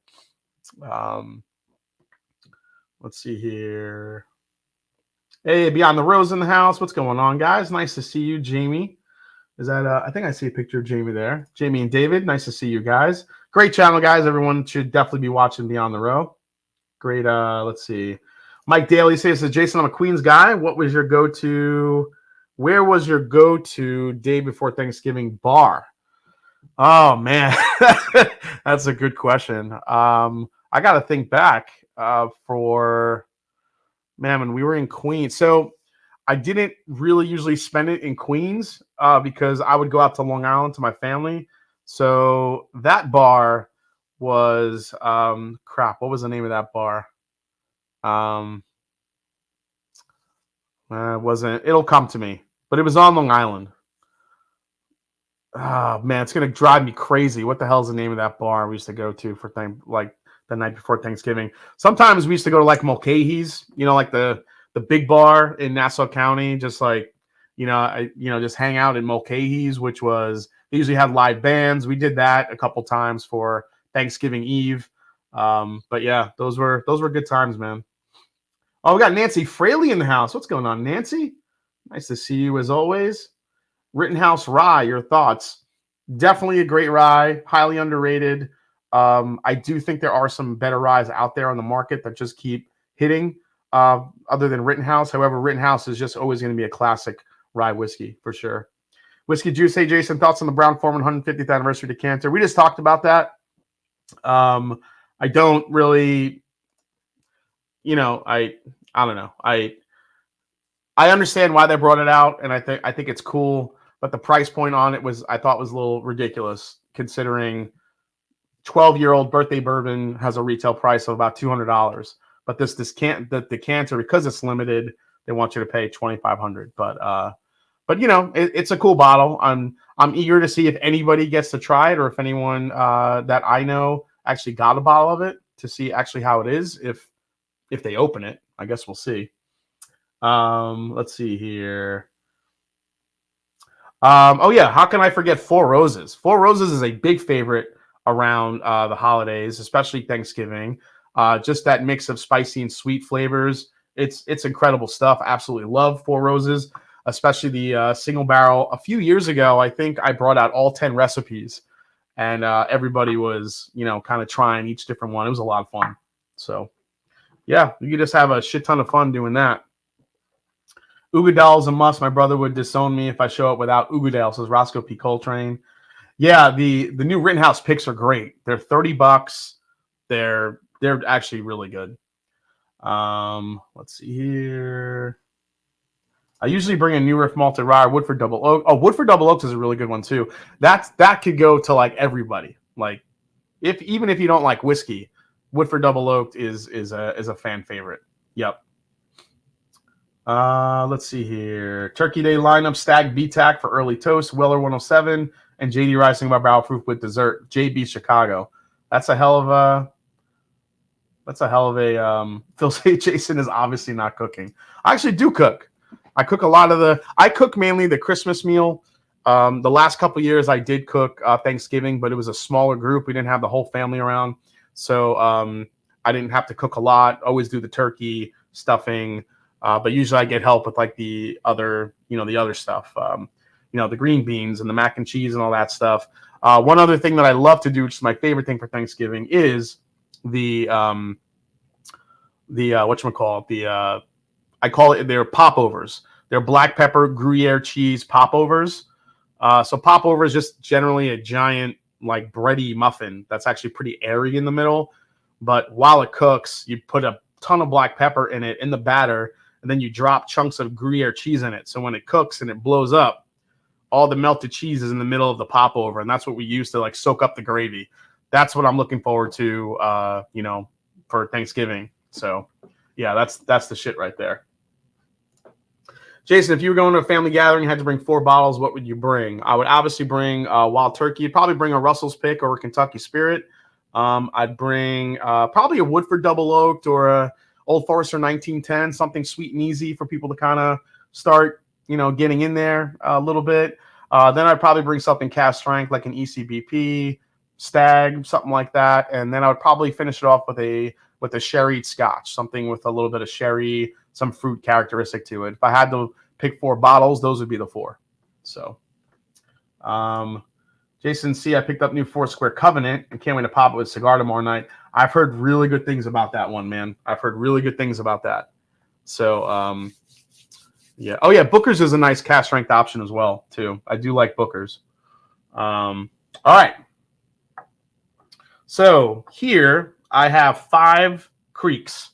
Let's see here. Hey, Beyond the Rose in the house. What's going on, guys? Nice to see you, Jamie. Is that I think I see a picture of Jamie there. Jamie and David, nice to see you guys. Great channel, guys. Everyone should definitely be watching Beyond the Row. Great. Let's see. Mike Daly says, Jason, I'm a Queens guy. What was your go-to? Where was your go-to day before Thanksgiving bar? Oh man, that's a good question. I got to think back for man when we were in Queens. So I didn't really usually spend it in Queens because I would go out to Long Island to my family. So that bar was crap. What was the name of that bar? Wasn't. It'll come to me, but it was on Long Island. Oh man, it's gonna drive me crazy. What the hell's the name of that bar we used to go to for like the night before Thanksgiving? Sometimes we used to go to like Mulcahy's, like the big bar in Nassau County, just like just hang out in Mulcahy's, which was they usually had live bands. We did that a couple times for Thanksgiving Eve. But yeah, those were good times, man. Oh, we got Nancy Fraley in the house. What's going on, Nancy? Nice to see you as always. Rittenhouse Rye, your thoughts? Definitely a great rye, highly underrated. I do think there are some better ryes out there on the market that just keep hitting other than Rittenhouse. However, Rittenhouse is just always going to be a classic rye whiskey for sure. Whiskey Juice, hey Jason, thoughts on the Brown-Forman 150th anniversary decanter? We just talked about that. I don't really, I don't know. I understand why they brought it out, and I think it's cool, but the price point on it I thought was a little ridiculous considering 12-year-old birthday bourbon has a retail price of about $200. But the decanter, because it's limited, they want you to pay $2,500. But it's a cool bottle. I'm eager to see if anybody gets to try it or if anyone that I know actually got a bottle of it to see actually how it is. If they open it, I guess we'll see. Let's see here. Oh yeah, how can I forget Four Roses? Four Roses is a big favorite around the holidays, especially Thanksgiving. Just that mix of spicy and sweet flavors. It's incredible stuff. Absolutely love Four Roses, especially the single barrel. A few years ago, I think I brought out all 10 recipes, and everybody was kind of trying each different one. It was a lot of fun. So yeah, you could just have a shit ton of fun doing that. Ugadal is a must. My brother would disown me if I show up without Ugadal, says Roscoe P. Coltrane. Yeah, the new Rittenhouse picks are great. They're $30. They're actually really good. Let's see here. I usually bring a New Riff Malted Rye, Woodford Double Oak. Oh, Woodford Double Oaks is a really good one too. That could go to like everybody. Like even if you don't like whiskey, Woodford Double Oak is a fan favorite. Yep. Let's see here. Turkey Day lineup: Stag B-Tac for early toast, Weller 107, and JD Rising by Barrel Proof with dessert. JB Chicago. That's a hell of a. Phil say Jason is obviously not cooking. I actually do cook. I cook I cook mainly the Christmas meal. The last couple years I did cook Thanksgiving, but it was a smaller group. We didn't have the whole family around, so I didn't have to cook a lot. Always do the turkey stuffing. But usually I get help with like the other stuff, the green beans and the mac and cheese and all that stuff. One other thing that I love to do, which is my favorite thing for Thanksgiving, is I call it their popovers. They're black pepper Gruyere cheese popovers. So popover is just generally a giant like bready muffin that's actually pretty airy in the middle. But while it cooks, you put a ton of black pepper in it in the batter. And then you drop chunks of Gruyere cheese in it. So when it cooks and it blows up, all the melted cheese is in the middle of the popover. And that's what we use to like soak up the gravy. That's what I'm looking forward to, for Thanksgiving. So yeah, that's the shit right there. Jason, if you were going to a family gathering, you had to bring 4 bottles, what would you bring? I would obviously bring Wild Turkey. You'd probably bring a Russell's Pick or a Kentucky Spirit. I'd bring probably a Woodford Double Oaked or a Old Forester 1910, something sweet and easy for people to kind of start, getting in there a little bit. Then I'd probably bring something cast strength like an ECBP, Stag, something like that. And then I would probably finish it off with a sherry scotch, something with a little bit of sherry, some fruit characteristic to it. If I had to pick 4 bottles, those would be the 4. So, Jason C, I picked up new Foursquare Covenant and can't wait to pop it with cigar tomorrow night. I've heard really good things about that one, man. I've heard really good things about that. So, yeah. Oh, yeah, Booker's is a nice cask strength option as well, too. I do like Booker's. All right. So here I have 5 creeks.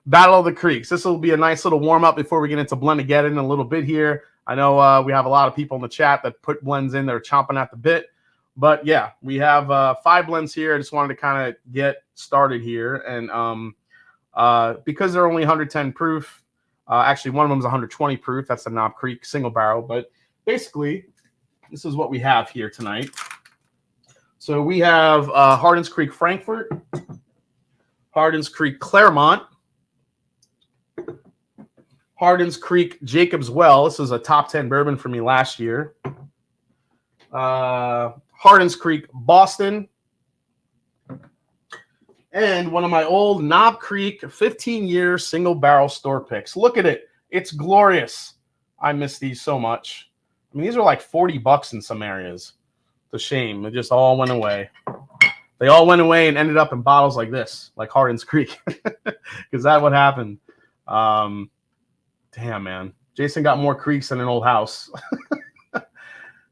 Battle of the Creeks. This will be a nice little warm up before we get into Blendageddon in a little bit here. I know we have a lot of people in the chat that put blends in that are chomping at the bit. But yeah, we have 5 blends here. I just wanted to kind of get started here. And because they're only 110 proof, actually one of them is 120 proof. That's the Knob Creek single barrel. But basically, this is what we have here tonight. So we have Hardin's Creek Frankfort, Hardin's Creek Celrmont, Hardin's Creek Jacob's Well. This is a top 10 bourbon for me last year. Hardin's Creek Boston. And one of my old Knob Creek 15-year single barrel store picks. Look at it. It's glorious. I miss these so much. I mean, these are like $40 in some areas. It's a shame. It just all went away. They all went away and ended up in bottles like this, like Hardin's Creek. Because that's what happened. Damn, man. Jason got more creeks than an old house.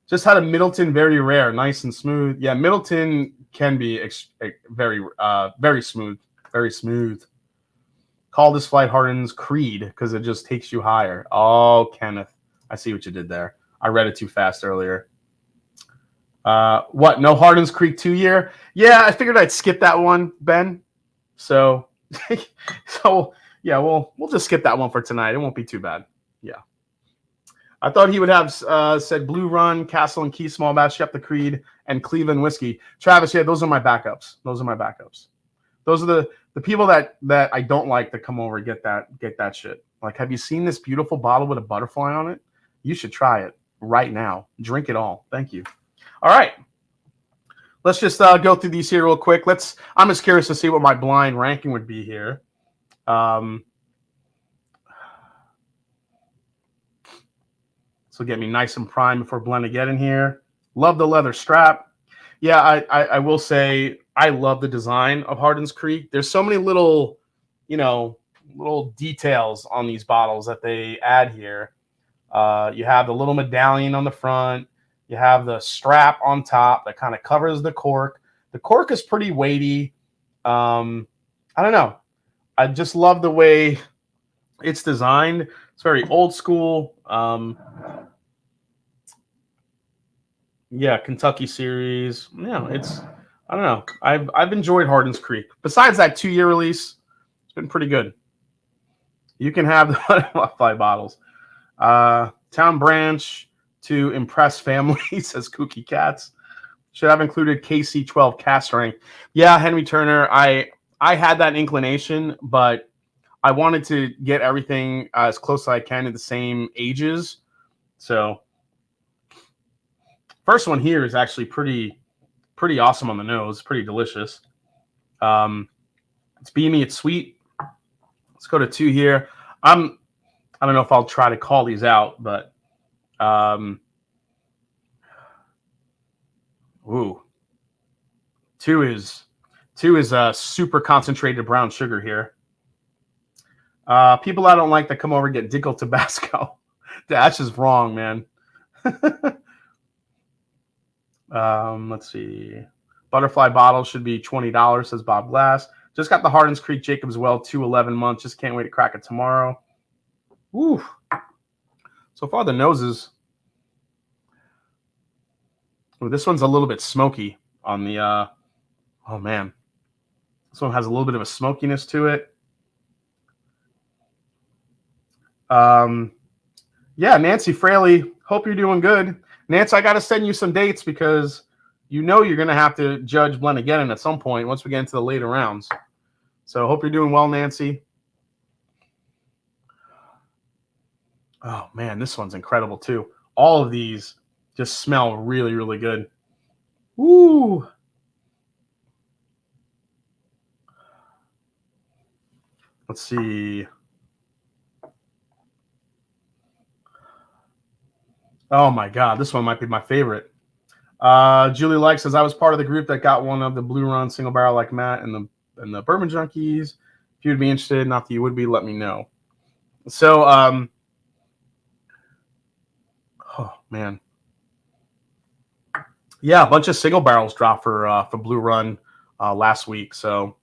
Just had a Middleton very rare, nice and smooth. Yeah, Middleton can be very smooth, very smooth. Call this flight Hardin's Creed because it just takes you higher. Oh, Kenneth, I see what you did there. I read it too fast earlier. What? No Hardin's Creek 2-year? Yeah, I figured I'd skip that one, Ben. So, yeah, we'll just skip that one for tonight. It won't be too bad. Yeah. I thought he would have said Blue Run, Castle and Key Small Batch, Shep the Creed, and Cleveland Whiskey. Travis, yeah, those are my backups. Those are my backups. Those are the people that I don't like that come over and get that shit. Like, have you seen this beautiful bottle with a butterfly on it? You should try it right now. Drink it all. Thank you. All right. Let's just go through these here real quick. I'm just curious to see what my blind ranking would be here. So get me nice and prime before Blendageddon here. Love the leather strap. Yeah, I will say I love the design of Hardin's Creek. There's so many little details on these bottles that they add here. You have the little medallion on the front. You have the strap on top that kind of covers the cork. The cork is pretty weighty. I don't know. I just love the way it's designed. It's very old school. Yeah, Kentucky series. Yeah, I don't know. I've enjoyed Hardin's Creek. Besides that 2-year release, it's been pretty good. You can have the 5 bottles. Town Branch to impress family, says Kooky Cats. Should have included KC12 cask strength. Yeah, Henry Turner. I had that inclination, but I wanted to get everything as close as I can to the same ages. So first one here is actually pretty awesome on the nose. Pretty delicious. It's beamy. It's sweet. Let's go to 2 here. I don't know if I'll try to call these out, but ooh, 2 is super concentrated brown sugar here. People I don't like that come over get Dickel Tabasco. That's just wrong, man. Let's see. Butterfly bottle should be $20, says Bob Glass. Just got the Hardin's Creek Jacob's Well 211 months. Just can't wait to crack it tomorrow. Ooh. So far the noses. Ooh, this one's a little bit smoky on the oh man. This one has a little bit of a smokiness to it. Yeah, Nancy Fraley, hope you're doing good. Nancy, I got to send you some dates because you know you're going to have to judge Blendageddon at some point once we get into the later rounds. So hope you're doing well, Nancy. Oh, man, this one's incredible, too. All of these just smell really, really good. Woo! Let's see. Oh my God, this one might be my favorite. Julie Like says I was part of the group that got one of the Blue Run single barrel like Matt and the Bourbon Junkies. If you'd be interested, not that you would be, let me know. So, oh man, yeah, a bunch of single barrels dropped for Blue Run last week. So,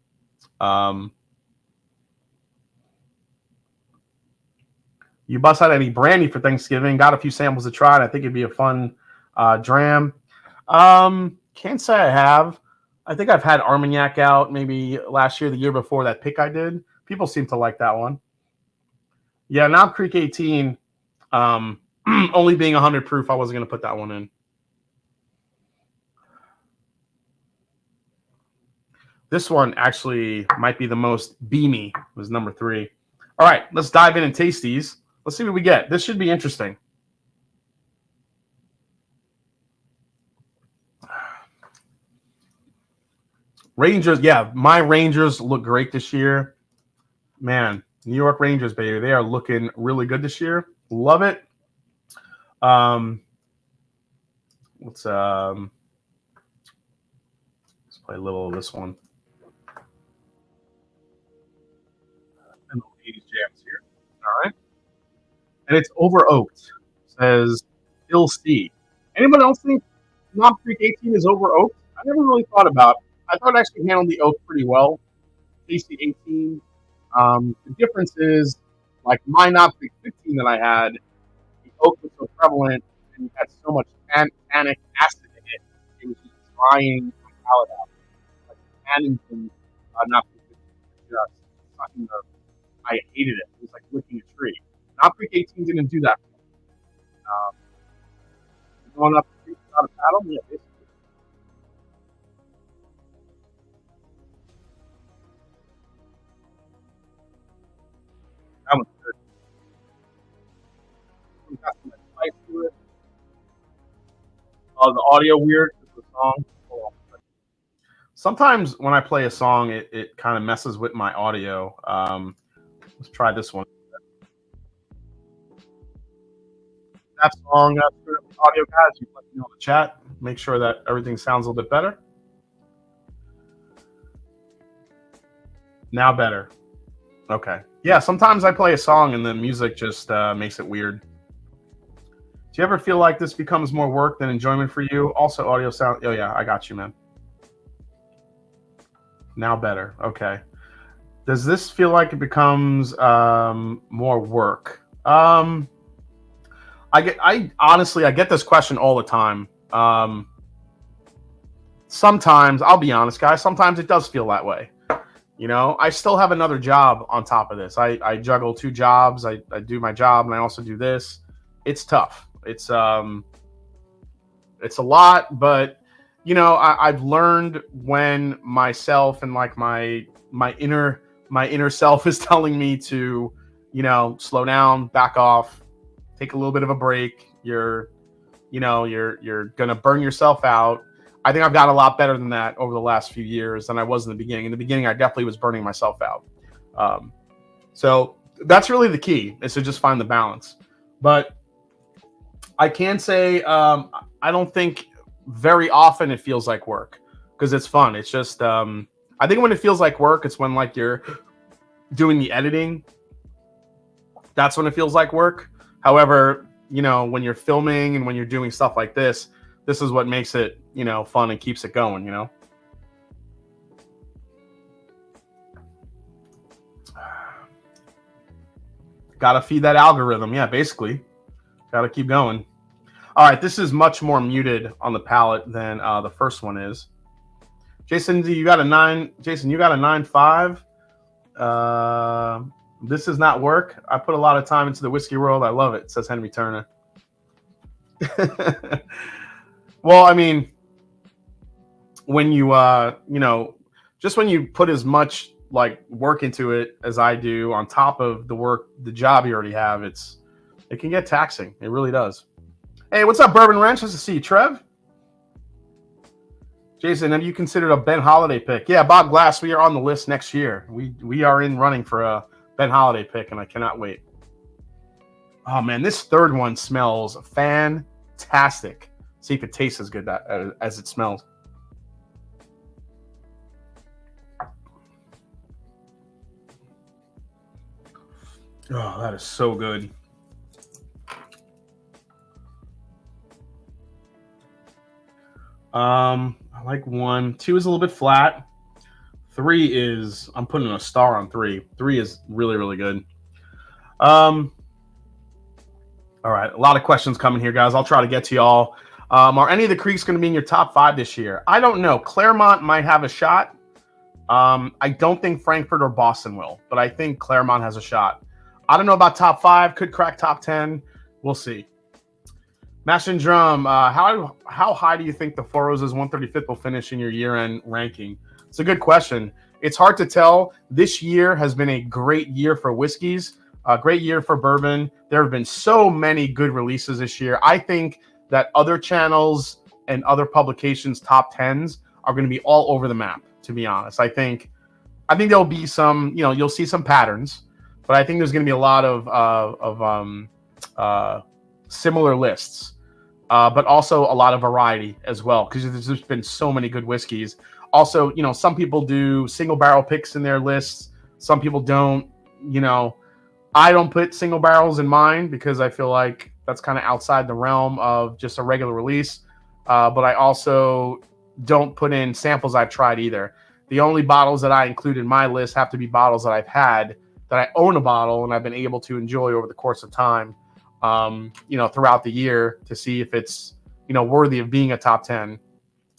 you bust out any brandy for Thanksgiving? Got a few samples to try. And I think it'd be a fun dram. Can't say I have. I think I've had Armagnac out maybe last year, the year before, that pick I did. People seem to like that one. Yeah, Knob Creek 18, only being 100 proof, I wasn't going to put that one in. This one actually might be the most beamy. It was number 3. All right, let's dive in and taste these. Let's see what we get. This should be interesting. Rangers, yeah, my Rangers look great this year. Man, New York Rangers, baby, they are looking really good this year. Love it. Let's play a little of this one. And the ladies jams here. All right. And it's over oaked. Says Phil C. Anyone else think Knob Creek 18 is over oaked? I never really thought about it. I thought it actually handled the oak pretty well. Tasty 18. The difference is, like my Knob Creek 15 that I had, the oak was so prevalent and had so much tannic acid in it, it was just drying my palate out. Like tannins in Knob Creek 15 just sucking the. I hated it. It was like licking a tree. Knob Creek 18 didn't do that. Going up the creek without a paddle, yeah, basically. That was good. We got some spice to it. Oh, the audio weird with the song. Sometimes when I play a song, it kind of messes with my audio. Let's try this one. That song, audio guys, you let me know in the chat. Make sure that everything sounds a little bit better. Now better. Okay. Yeah, sometimes I play a song and the music just makes it weird. Do you ever feel like this becomes more work than enjoyment for you? Also, audio sound. Oh, yeah, I got you, man. Now better. Okay. Does this feel like it becomes more work? I honestly get this question all the time. Sometimes, I'll be honest, guys, sometimes it does feel that way. You know, I still have another job on top of this. I juggle 2 jobs. I do my job and I also do this. It's tough. It's a lot, but you know, I've learned when myself and like my inner self is telling me to, you know, slow down, back off, take a little bit of a break. You're gonna burn yourself out. I think I've got a lot better than that over the last few years than I was in the beginning. In the beginning, I definitely was burning myself out. So that's really the key, is to just find the balance. But I can say I don't think very often it feels like work, because it's fun. It's just I think when it feels like work, it's when like you're doing the editing. That's when it feels like work. However, you know, when you're filming and when you're doing stuff like this is what makes it, you know, fun and keeps it going, you know. Gotta feed that algorithm. Yeah, basically. Gotta keep going. All right, this is much more muted on the palette than the first one is. Jason, you got a 9. Jason, you got a 9.5. This does not work. I put a lot of time into the whiskey world. I love it, says Henry Turner. Well, I mean, when you you know, just when you put as much like work into it as I do on top of the job you already have, it can get taxing. It really does. Hey, what's up, Bourbon Ranch? Nice to see you, Trev. Jason, have you considered a Ben Holiday pick? Yeah, Bob Glass, we are on the list next year. We are in running for a Ben Holiday pick, and I cannot wait. Oh man, this third one smells fantastic. fantastic. See if it tastes as good as it smells. Oh, that is so good. I like 1. 2 is a little bit flat. 3 is, I'm putting a star on 3. 3 is really, really good. All right, a lot of questions coming here, guys. I'll try to get to y'all. Are any of the creeks going to be in your top 5 this year? I don't know. Celrmont might have a shot. I don't think Frankfort or Boston will, but I think Celrmont has a shot. I don't know about top 5. Could crack top 10. We'll see. Mash and Drum, how high do you think the Four Roses 135th will finish in your year-end ranking? It's a good question. It's hard to tell. This year has been a great year for whiskeys, a great year for bourbon. There have been so many good releases this year. I think that other channels and other publications' top 10s are going to be all over the map, to be honest. I think there'll be some, you'll see some patterns, but I think there's going to be a lot of similar lists, but also a lot of variety as well, because there's just been so many good whiskeys. Also, some people do single barrel picks in their lists. Some people don't. I don't put single barrels in mine because I feel like that's kind of outside the realm of just a regular release. But I also don't put in samples I've tried either. The only bottles that I include in my list have to be bottles that I've had, that I own a bottle and I've been able to enjoy over the course of time, throughout the year, to see if it's, worthy of being a top 10.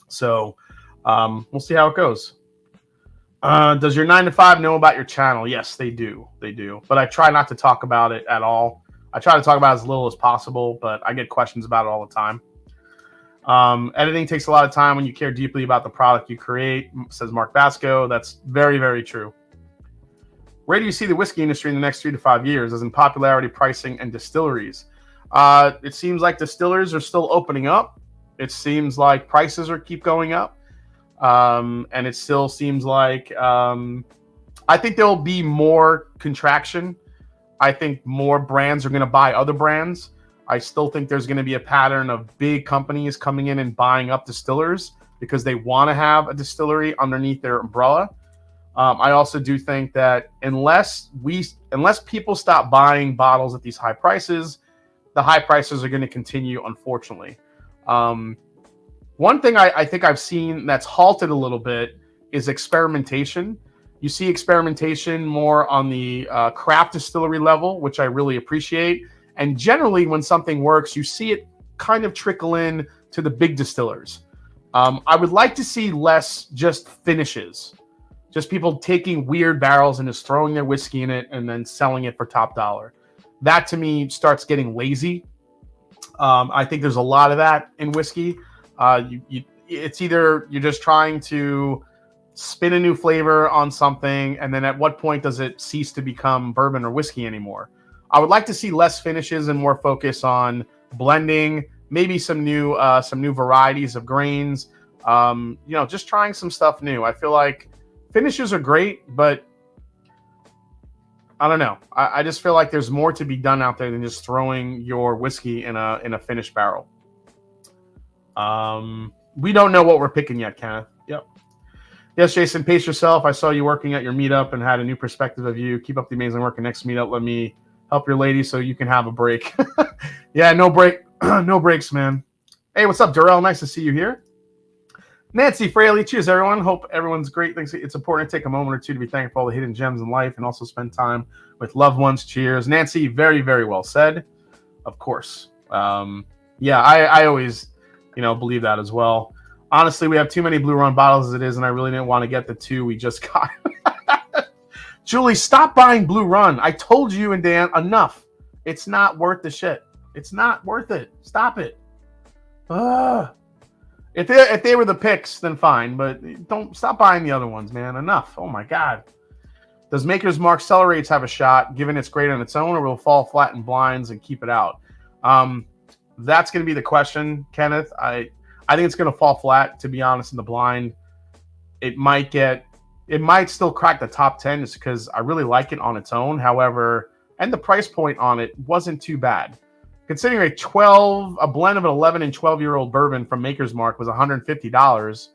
So we'll see how it goes. Does your 9 to 5 know about your channel? Yes, they do. They do. But I try not to talk about it at all. I try to talk about it as little as possible, but I get questions about it all the time. Editing takes a lot of time when you care deeply about the product you create, says Mark Basco. That's very, very true. Where do you see the whiskey industry in the next 3 to 5 years, as in popularity, pricing, and distilleries? It seems like distillers are still opening up. It seems like prices keep going up. And it still seems like I think there'll be more contraction. I think more brands are going to buy other brands. I still think there's going to be a pattern of big companies coming in and buying up distillers because they want to have a distillery underneath their umbrella. I also do think that unless people stop buying bottles at these high prices, the high prices are going to continue, unfortunately. One thing I think I've seen that's halted a little bit is experimentation. You see experimentation more on the craft distillery level, which I really appreciate. And generally, when something works, you see it kind of trickle in to the big distillers. I would like to see less just finishes. Just people taking weird barrels and just throwing their whiskey in it and then selling it for top dollar. That, to me, starts getting lazy. I think there's a lot of that in whiskey. It's either you're just trying to spin a new flavor on something, and then at what point does it cease to become bourbon or whiskey anymore? I would like to see less finishes and more focus on blending, maybe some new varieties of grains. Just trying some stuff new. I feel like finishes are great, but I don't know. I just feel like there's more to be done out there than just throwing your whiskey in a finished barrel. We don't know what we're picking yet, Kenneth. Yep. Yes, Jason, pace yourself. I saw you working at your meetup and had a new perspective of you. Keep up the amazing work. And next meetup, let me help your lady so you can have a break. Yeah, no break. No breaks, man. Hey, what's up, Durrell? Nice to see you here. Nancy Fraley, cheers, everyone. Hope everyone's great. Thanks. It's important to take a moment or two to be thankful for all the hidden gems in life and also spend time with loved ones. Cheers. Nancy, very, very well said. Of course. I always, believe that as well. Honestly, we have too many Blue Run bottles as it is, and I really didn't want to get the 2 we just got. Julie, stop buying Blue Run. I told you and Dan enough. It's not worth the shit. It's not worth it. Stop it. If they were the picks, then fine, but don't stop buying the other ones, man. Enough. Oh my God. Does Maker's Mark Celerates have a shot, given it's great on its own, or will it fall flat in blinds and keep it out? That's going to be the question, Kenneth. I think it's going to fall flat, to be honest, in the blind. It might still crack the top 10 just because I really like it on its own. However, and the price point on it wasn't too bad. considering a blend of an 11 and 12-year-old bourbon from Maker's Mark was $150.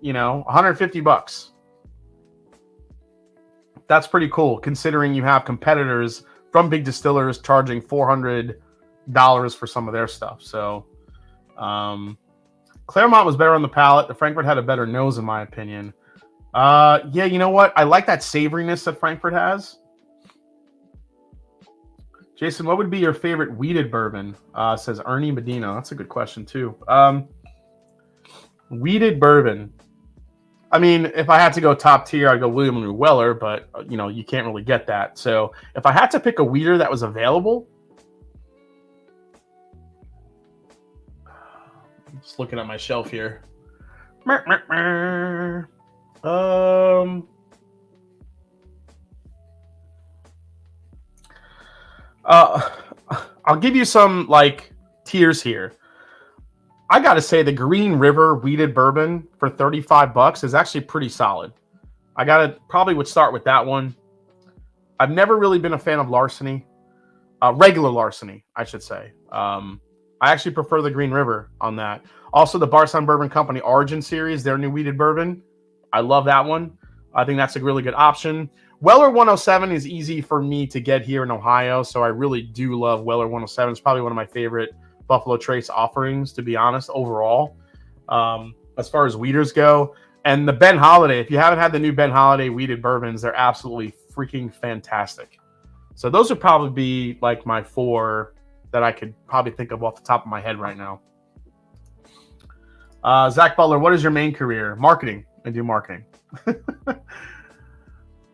You know, $150. That's pretty cool, considering you have competitors from big distillers charging $400 for some of their stuff. So, Celrmont was better on the palate. The Frankfort had a better nose, in my opinion. Yeah, you know what? I like that savoriness that Frankfort has. Jason, what would be your favorite wheated bourbon? Says Ernie Medina. That's a good question, too. Wheated bourbon. I mean, if I had to go top tier, I'd go William & Weller, but, you know, you can't really get that. So if I had to pick a wheater that was available, I'm just looking at my shelf here. I'll give you some, like, tiers here. I got to say the Green River wheated bourbon for $35 is actually pretty solid. Probably would start with that one. I've never really been a fan of Larceny. Regular Larceny, I should say. I actually prefer the Green River on that. Also, the Bardstown Bourbon Company Origin Series, their new wheated bourbon. I love that one. I think that's a really good option. Weller 107 is easy for me to get here in Ohio, so I really do love Weller 107. It's probably one of my favorite Buffalo Trace offerings, to be honest, overall, as far as wheaters go. And the Ben Holiday, if you haven't had the new Ben Holiday wheated bourbons, they're absolutely freaking fantastic. So those would probably be like my 4 that I could probably think of off the top of my head right now. Zach Butler, what is your main career? Marketing. I do marketing.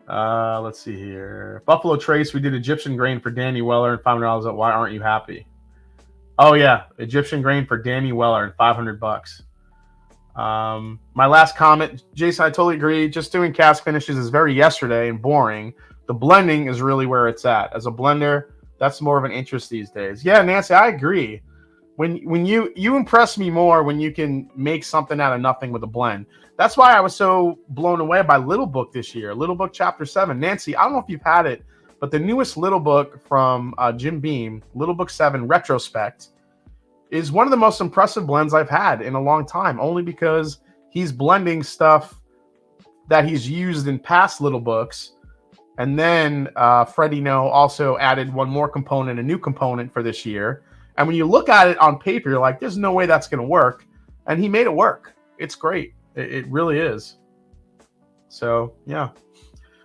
Let's see here. Buffalo Trace, we did Egyptian grain for Danny Weller and $500 at Why Aren't You Happy? Oh, yeah. Egyptian grain for Danny Weller and $500. My last comment, Jason, I totally agree. Just doing cask finishes is very yesterday and boring. The blending is really where it's at. As a blender, that's more of an interest these days. Yeah, Nancy, I agree. When you impress me more when you can make something out of nothing with a blend. That's why I was so blown away by Little Book this year. Little Book Chapter 7. Nancy, I don't know if you've had it, but the newest Little Book from Jim Beam, Little Book 7 Retrospect, is one of the most impressive blends I've had in a long time, only because he's blending stuff that he's used in past Little Books. And then Freddie No also added one more component, a new component for this year. And when you look at it on paper, you're like, there's no way that's going to work. And he made it work. It's great. It really is. So, yeah.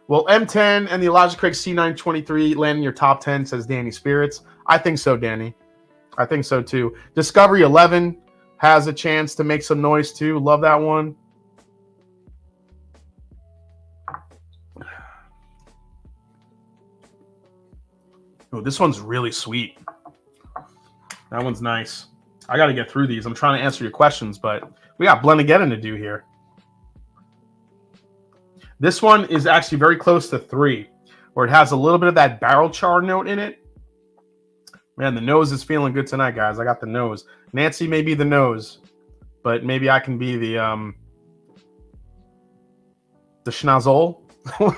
Well, M10 and the Elijah Craig C923 land in your top 10, says Danny Spirits. I think so, Danny. I think so, too. Discovery 11 has a chance to make some noise, too. Love that one. Oh, this one's really sweet. That one's nice. I got to get through these. I'm trying to answer your questions, but we got Blendageddon to do here. This one is actually very close to 3, where it has a little bit of that barrel char note in it. Man, the nose is feeling good tonight, guys. I got the nose. Nancy may be the nose, but maybe I can be the schnozzle. What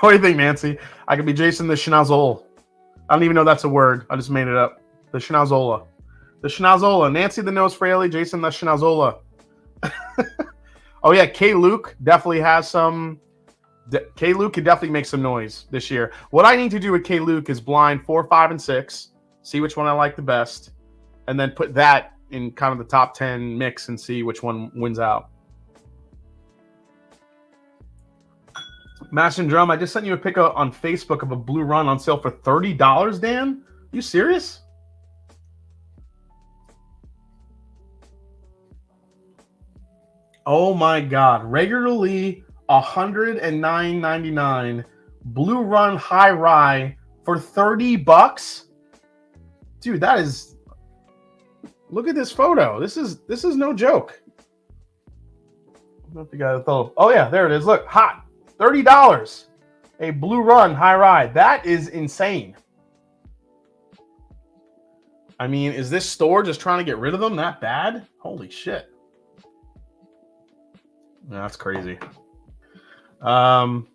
do you think, Nancy? I could be Jason the schnozzle. I don't even know that's a word. I just made it up. The schnozzola. The schnozzola. Nancy the nose Fraley, Jason the schnozzola. Oh, yeah. K. Luke definitely has some. K. Luke could definitely make some noise this year. What I need to do with K. Luke is blind 4, 5, and 6. See which one I like the best. And then put that in kind of the top 10 mix and see which one wins out. Mash and Drum, I just sent you a pic on Facebook of a Blue Run on sale for $30, Dan? You serious? Oh my God. Regularly $109.99. Blue Run High Rye for $30? Dude, that is... Look at this photo. This is no joke. I don't know if you guys thought... Oh yeah, there it is. Look, hot. $30. A Blue Run High Rye. That is insane. I mean, is this store just trying to get rid of them that bad? Holy shit. That's crazy. The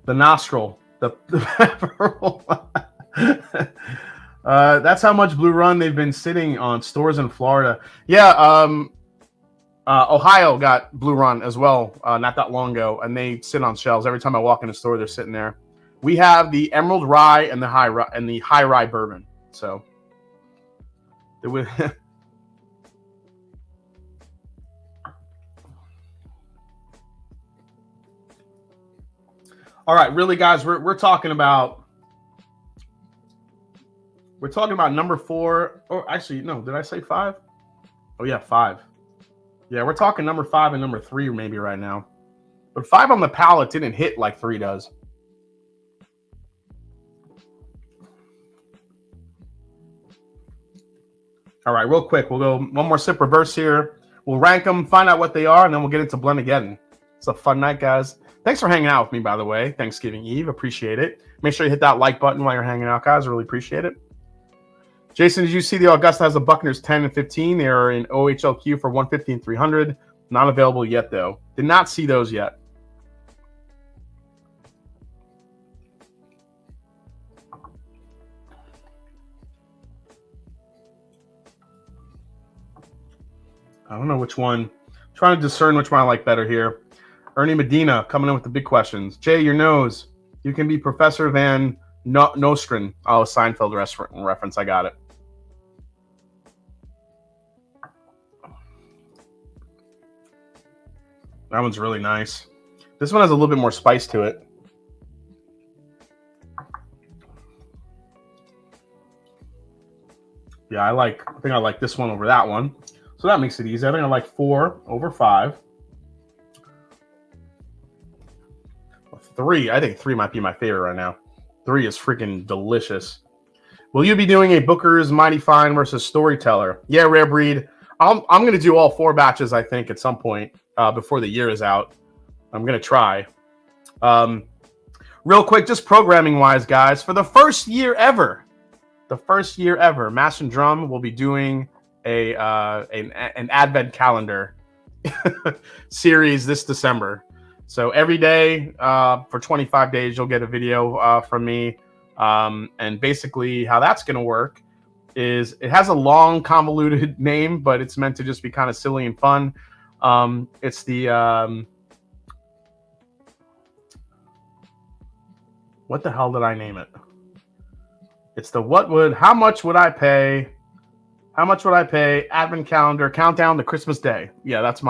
nostril. The purple. That's how much Blue Run they've been sitting on stores in Florida. Yeah, Ohio got Blue Run as well not that long ago, and they sit on shelves. Every time I walk in the store, they're sitting there. We have the Emerald Rye and the High Rye Bourbon. So it was all right, really, guys. We're talking about number 4. Oh, actually, no. Did I say 5? Oh yeah, 5. Yeah, we're talking number 5 and number 3 maybe right now. But 5 on the palate didn't hit like 3 does. All right, real quick. We'll go one more sip reverse here. We'll rank them, find out what they are, and then we'll get into Blendageddon. It's a fun night, guys. Thanks for hanging out with me, by the way. Thanksgiving Eve. Appreciate it. Make sure you hit that like button while you're hanging out, guys. Really appreciate it. Jason, did you see the Augusta has the Buccaneers 10 and 15? They are in OHLQ for 150 and 300. Not available yet, though. Did not see those yet. I don't know which one. I'm trying to discern which one I like better here. Ernie Medina coming in with the big questions. Jay, your nose. You can be Professor Van Nostrin. Oh, Seinfeld reference. I got it. That one's really nice. This one has a little bit more spice to it. Yeah, I think I like this one over that one. So that makes it easy. I think I like 4 over 5. 3, I think 3 might be my favorite right now. 3 is freaking delicious. Will you be doing a Booker's Mighty Fine versus Storyteller? Yeah, Rare Breed. I'm going to do all 4 batches, I think, at some point before the year is out. I'm going to try. Real quick, just programming-wise, guys, for the first year ever, Mash and Drum will be doing an advent calendar series this December. So every day for 25 days, you'll get a video from me. And basically how that's going to work is it has a long, convoluted name, but it's meant to just be kind of silly and fun. It's the... what the hell did I name it? It's the how much would I pay advent calendar countdown to Christmas Day. Yeah, that's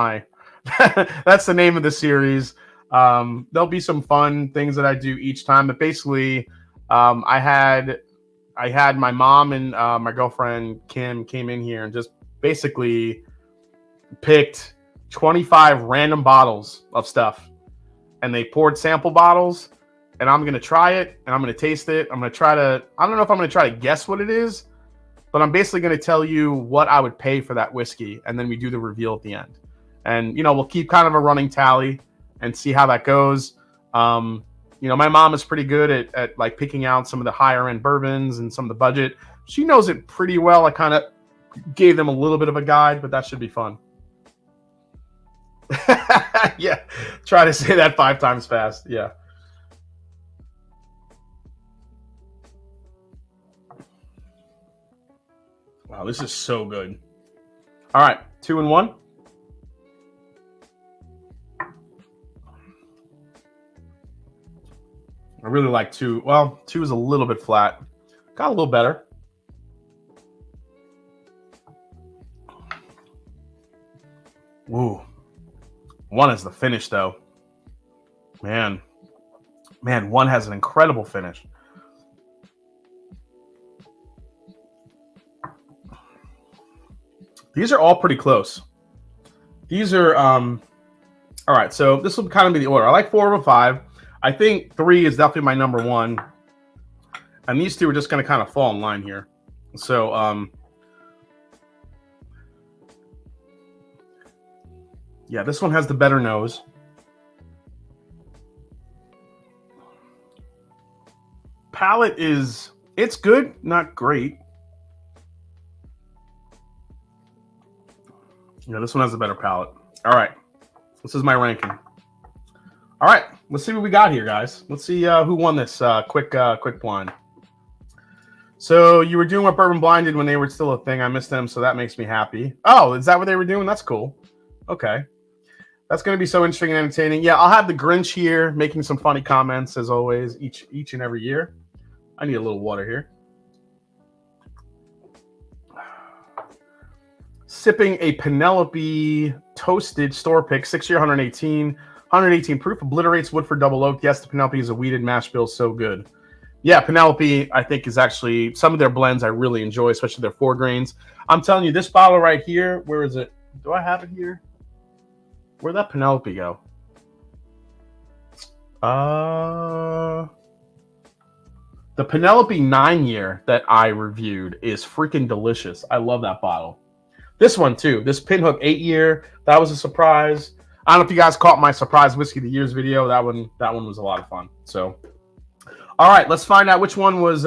that's the name of the series. There'll be some fun things that I do each time, but basically I had my mom and my girlfriend Kim came in here and just basically picked 25 random bottles of stuff, and they poured sample bottles, and I'm going to try it, and I'm going to taste it. I don't know if I'm going to try to guess what it is, but I'm basically going to tell you what I would pay for that whiskey, and then we do the reveal at the end. And, we'll keep kind of a running tally and see how that goes. My mom is pretty good at like picking out some of the higher end bourbons and some of the budget. She knows it pretty well. I kind of gave them a little bit of a guide, but that should be fun. Yeah. Try to say that 5 times fast. Yeah. Wow, this is so good. All right, 2 and 1. I really like 2. Well, 2 is a little bit flat. Got a little better. Ooh. 1 is the finish, though. Man, 1 has an incredible finish. These are all pretty close. These are, all right, so this will kind of be the order. I like 4 over 5. I think 3 is definitely my number 1. And these 2 are just going to kind of fall in line here. So, yeah, this one has the better nose. Palate it's good, not great. Yeah, this one has a better palate. All right. This is my ranking. All right. Let's see what we got here, guys. Let's see who won this quick blind. So you were doing what Bourbon Blind did when they were still a thing. I missed them, so that makes me happy. Oh, is that what they were doing? That's cool. Okay. That's going to be so interesting and entertaining. Yeah, I'll have the Grinch here making some funny comments, as always, each and every year. I need a little water here. Sipping a Penelope toasted store pick, 6-year, 118 proof, obliterates Woodford Double Oak. Yes, the Penelope is a weeded mash bill, so good. Yeah, Penelope, I think, is actually some of their blends I really enjoy, especially their 4 grains. I'm telling you, this bottle right here, where is it? Do I have it here? Where'd that Penelope go? The Penelope 9-year that I reviewed is freaking delicious. I love that bottle. This one, too. This Pinhook 8-year, that was a surprise. I don't know if you guys caught my surprise Whiskey of the Years video. That one was a lot of fun. So... all right, let's find out which one was.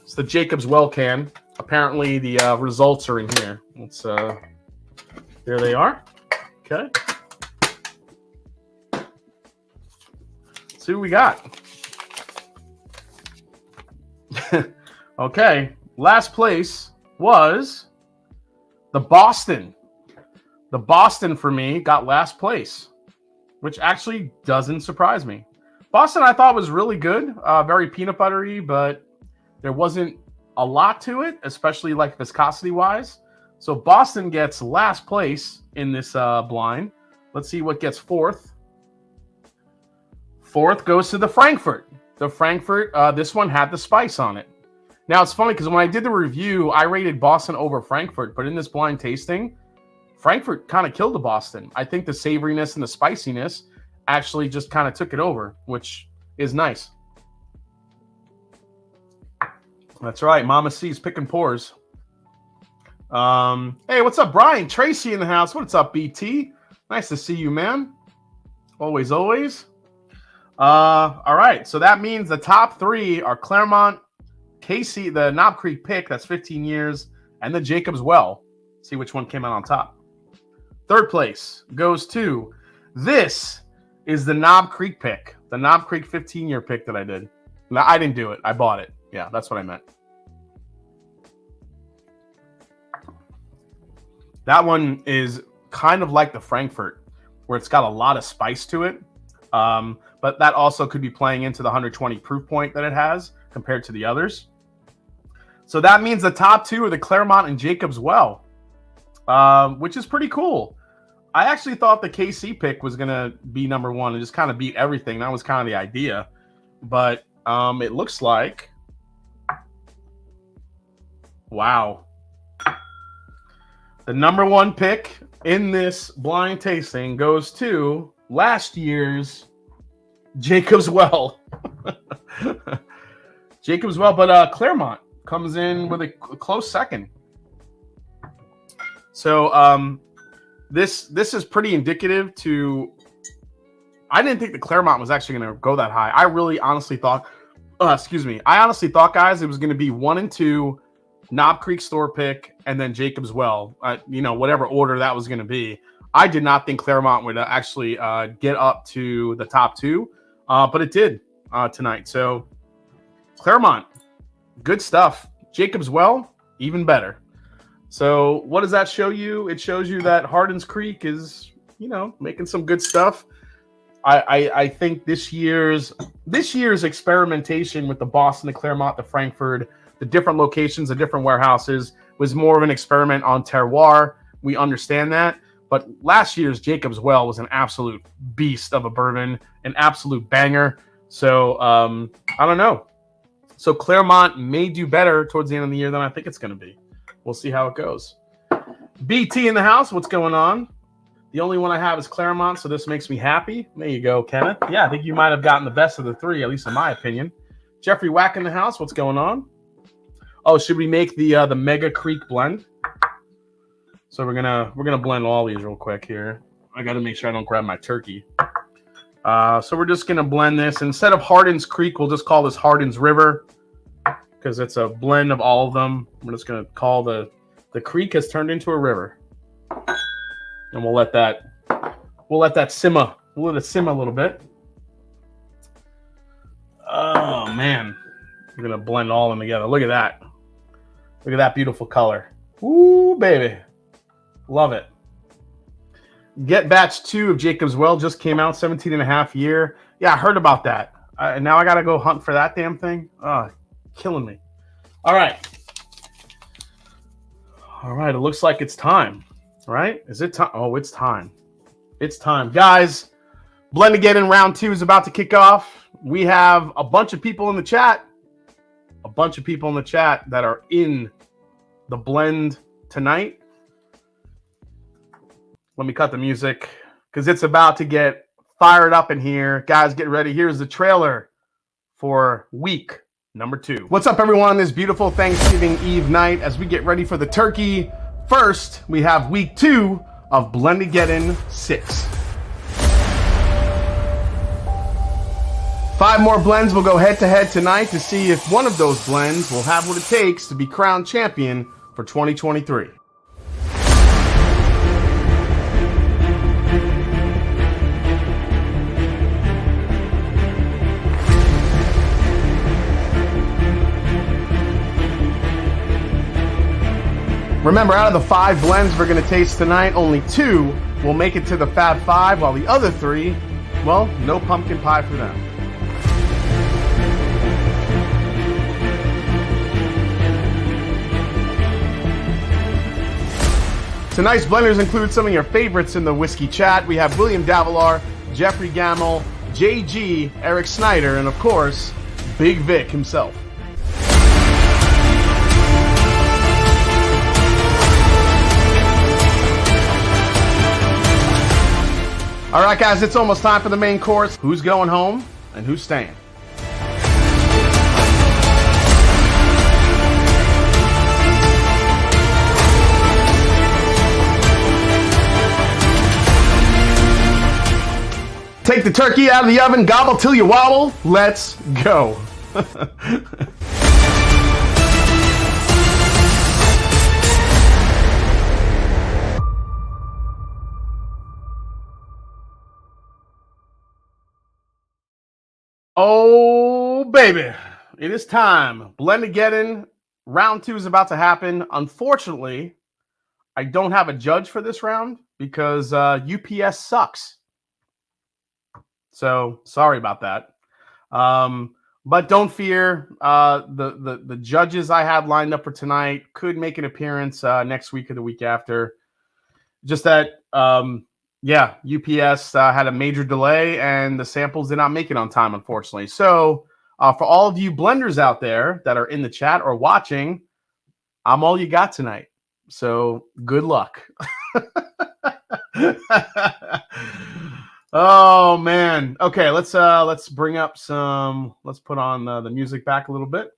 It's the Jacob's Well can. Apparently, the results are in here. Let's. There they are. Okay. Let's see what we got. Okay, last place was the Boston. The Boston for me got last place, which actually doesn't surprise me. Boston, I thought, was really good. Very peanut buttery, but there wasn't a lot to it, especially like viscosity-wise. So Boston gets last place in this blind. Let's see what gets fourth. Fourth goes to the Frankfort. The Frankfort, this one had the spice on it. Now, it's funny because when I did the review, I rated Boston over Frankfort, but in this blind tasting, Frankfort kind of killed the Boston. I think the savoriness and the spiciness actually just kind of took it over, which is nice. That's right. Mama C's picking pores. Hey, what's up, Brian? Tracy in the house. What's up, BT? Nice to see you, man. Always, always. All right. So that means the top 3 are Celrmont, Casey, the Knob Creek pick, that's 15 years, and the Jacob's Well. See which one came out on top. Third place goes to, this is the Knob Creek pick. The Knob Creek 15-year pick that I did. No, I didn't do it. I bought it. Yeah, that's what I meant. That one is kind of like the Frankfort, where it's got a lot of spice to it. But that also could be playing into the 120 proof point that it has compared to the others. So that means the top 2 are the Celrmont and Jacob's Well, which is pretty cool. I actually thought the KC pick was going to be number 1 and just kind of beat everything. That was kind of the idea. But it looks like... wow. The number 1 pick in this blind tasting goes to last year's Jacob's Well. Jacob's Well, but Celrmont comes in with a close second. So this is pretty indicative to... I didn't think the Celrmont was actually going to go that high. I really honestly thought... I honestly thought, guys, it was going to be 1 and 2, Knob Creek store pick, and then Jacob's Well. Whatever order that was going to be. I did not think Celrmont would actually get up to the top 2, but it did tonight. So Celrmont, good stuff. Jacob's Well, even better. So what does that show you? It shows you that Hardin's Creek is, making some good stuff. I think this year's experimentation with the Boston, the Celrmont, the Frankfurt, the different locations, the different warehouses was more of an experiment on terroir. We understand that. But last year's Jacob's Well was an absolute beast of a bourbon, an absolute banger. So I don't know. So Celrmont may do better towards the end of the year than I think it's going to be. We'll see how it goes. BT in the house, what's going on? The only one I have is Celrmont, so this makes me happy. There you go, Kenneth. Yeah, I think you might have gotten the best of the 3, at least in my opinion. Jeffrey Wack in the house, what's going on? Oh, should we make the Mega Creek blend? So we're gonna blend all these real quick here. I got to make sure I don't grab my turkey. So we're just gonna blend this. Instead of Hardin's Creek, we'll just call this Hardin's River because it's a blend of all of them. We're just gonna call the creek has turned into a river, and we'll let that simmer. We'll let it simmer a little bit. Oh, man. I'm going to blend all of them together. Look at that. Look at that beautiful color. Ooh, baby. Love it. Get Batch 2 of Jacob's Well just came out, 17 and a half year. Yeah, I heard about that. Now I got to go hunt for that damn thing. Killing me. All right. All right, it looks like it's time, right? Is it time? Oh, it's time. It's time. Guys, Blendageddon round 2 is about to kick off. We have a bunch of people in the chat. A bunch of people in the chat that are in the blend tonight. Let me cut the music because it's about to get fired up in here. Guys, get ready. Here's the trailer for week number 2. What's up, everyone, on this beautiful Thanksgiving Eve night as we get ready for the turkey? First, we have week 2 of Blendageddon VI. 5 more blends will go head-to-head tonight to see if one of those blends will have what it takes to be crowned champion for 2023. Remember, out of the 5 blends we're going to taste tonight, only 2 will make it to the Fab 5, while the other 3, well, no pumpkin pie for them. Tonight's blenders include some of your favorites in the Whisky chat. We have William Davalar, Jeffrey Gamble, JG, Eric Snyder, and of course, Big Vic himself. All right, guys, it's almost time for the main course. Who's going home and who's staying? Take the turkey out of the oven, gobble till you wobble. Let's go. Oh, baby. It is time. Blendageddon round 2 is about to happen. Unfortunately, I don't have a judge for this round because UPS sucks. So sorry about that. But don't fear. The judges I have lined up for tonight could make an appearance next week or the week after. Just that, yeah, UPS had a major delay and the samples did not make it on time, unfortunately. So for all of you blenders out there that are in the chat or watching, I'm all you got tonight. So good luck. Oh, man. Okay, let's bring up some, let's put on the music back a little bit.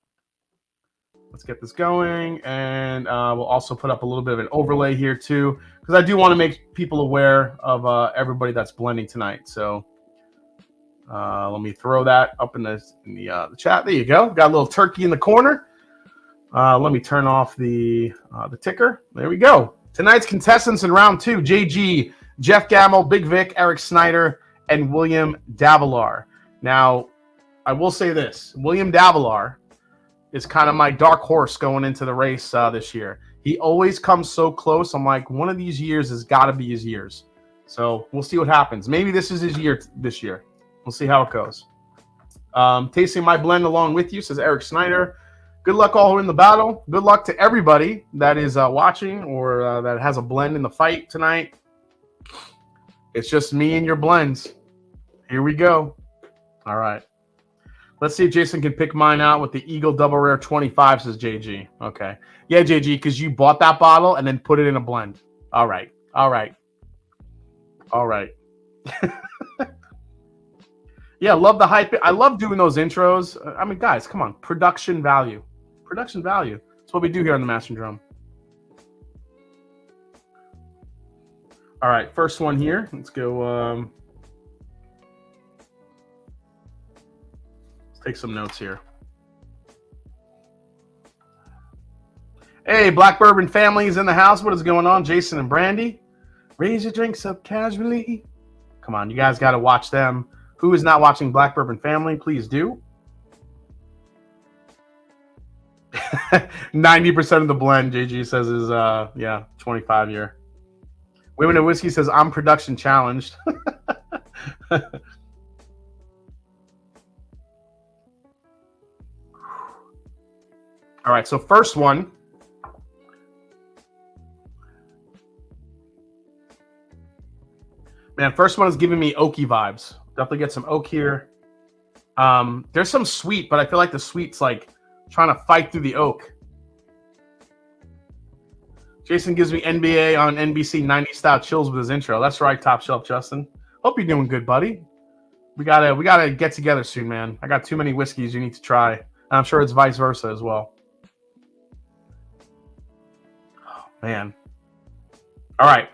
Let's get this going, and we'll also put up a little bit of an overlay here too, because I do want to make people aware of everybody that's blending tonight. So let me throw that up in the chat. There you go. Got a little turkey in the corner. Let me turn off the ticker. There we go. Tonight's contestants in round 2: JG, Jeff Gamble, Big Vic, Eric Snyder, and William Davalar. Now, I will say this: William Davalar is kind of my dark horse going into the race this year. He always comes so close. I'm like, one of these years has got to be his years. So we'll see what happens. Maybe this is his year this year. We'll see how it goes. Tasting my blend along with you, says Eric Snyder. Good luck all who are in the battle. Good luck to everybody that is watching or that has a blend in the fight tonight. It's just me and your blends. Here we go. All right. Let's see if Jason can pick mine out with the Eagle Double Rare 25, says JG. Okay. Yeah, JG, because you bought that bottle and then put it in a blend. All right. All right. All right. Yeah, love the hype. I love doing those intros. I mean, guys, come on. Production value. Production value. That's what we do here on the Master Drum. All right, first one here. Let's go. Let's take some notes here. Hey, Black Bourbon family is in the house. What is going on? Jason and Brandy. Raise your drinks up casually. Come on, you guys got to watch them. Who is not watching Black Bourbon Family? Please do. 90% of the blend, JG says, is yeah, 25 year. Women in Whiskey says, I'm production challenged. All right, so first one. Man, first one is giving me oaky vibes. Definitely get some oak here. There's some sweet, but I feel like the sweet's like trying to fight through the oak. Jason gives me NBA on NBC 90 style chills with his intro. That's right, Top Shelf Justin. Hope you're doing good, buddy. We gotta get together soon, man. I got too many whiskeys you need to try. And I'm sure it's vice versa as well. Oh, man. All right.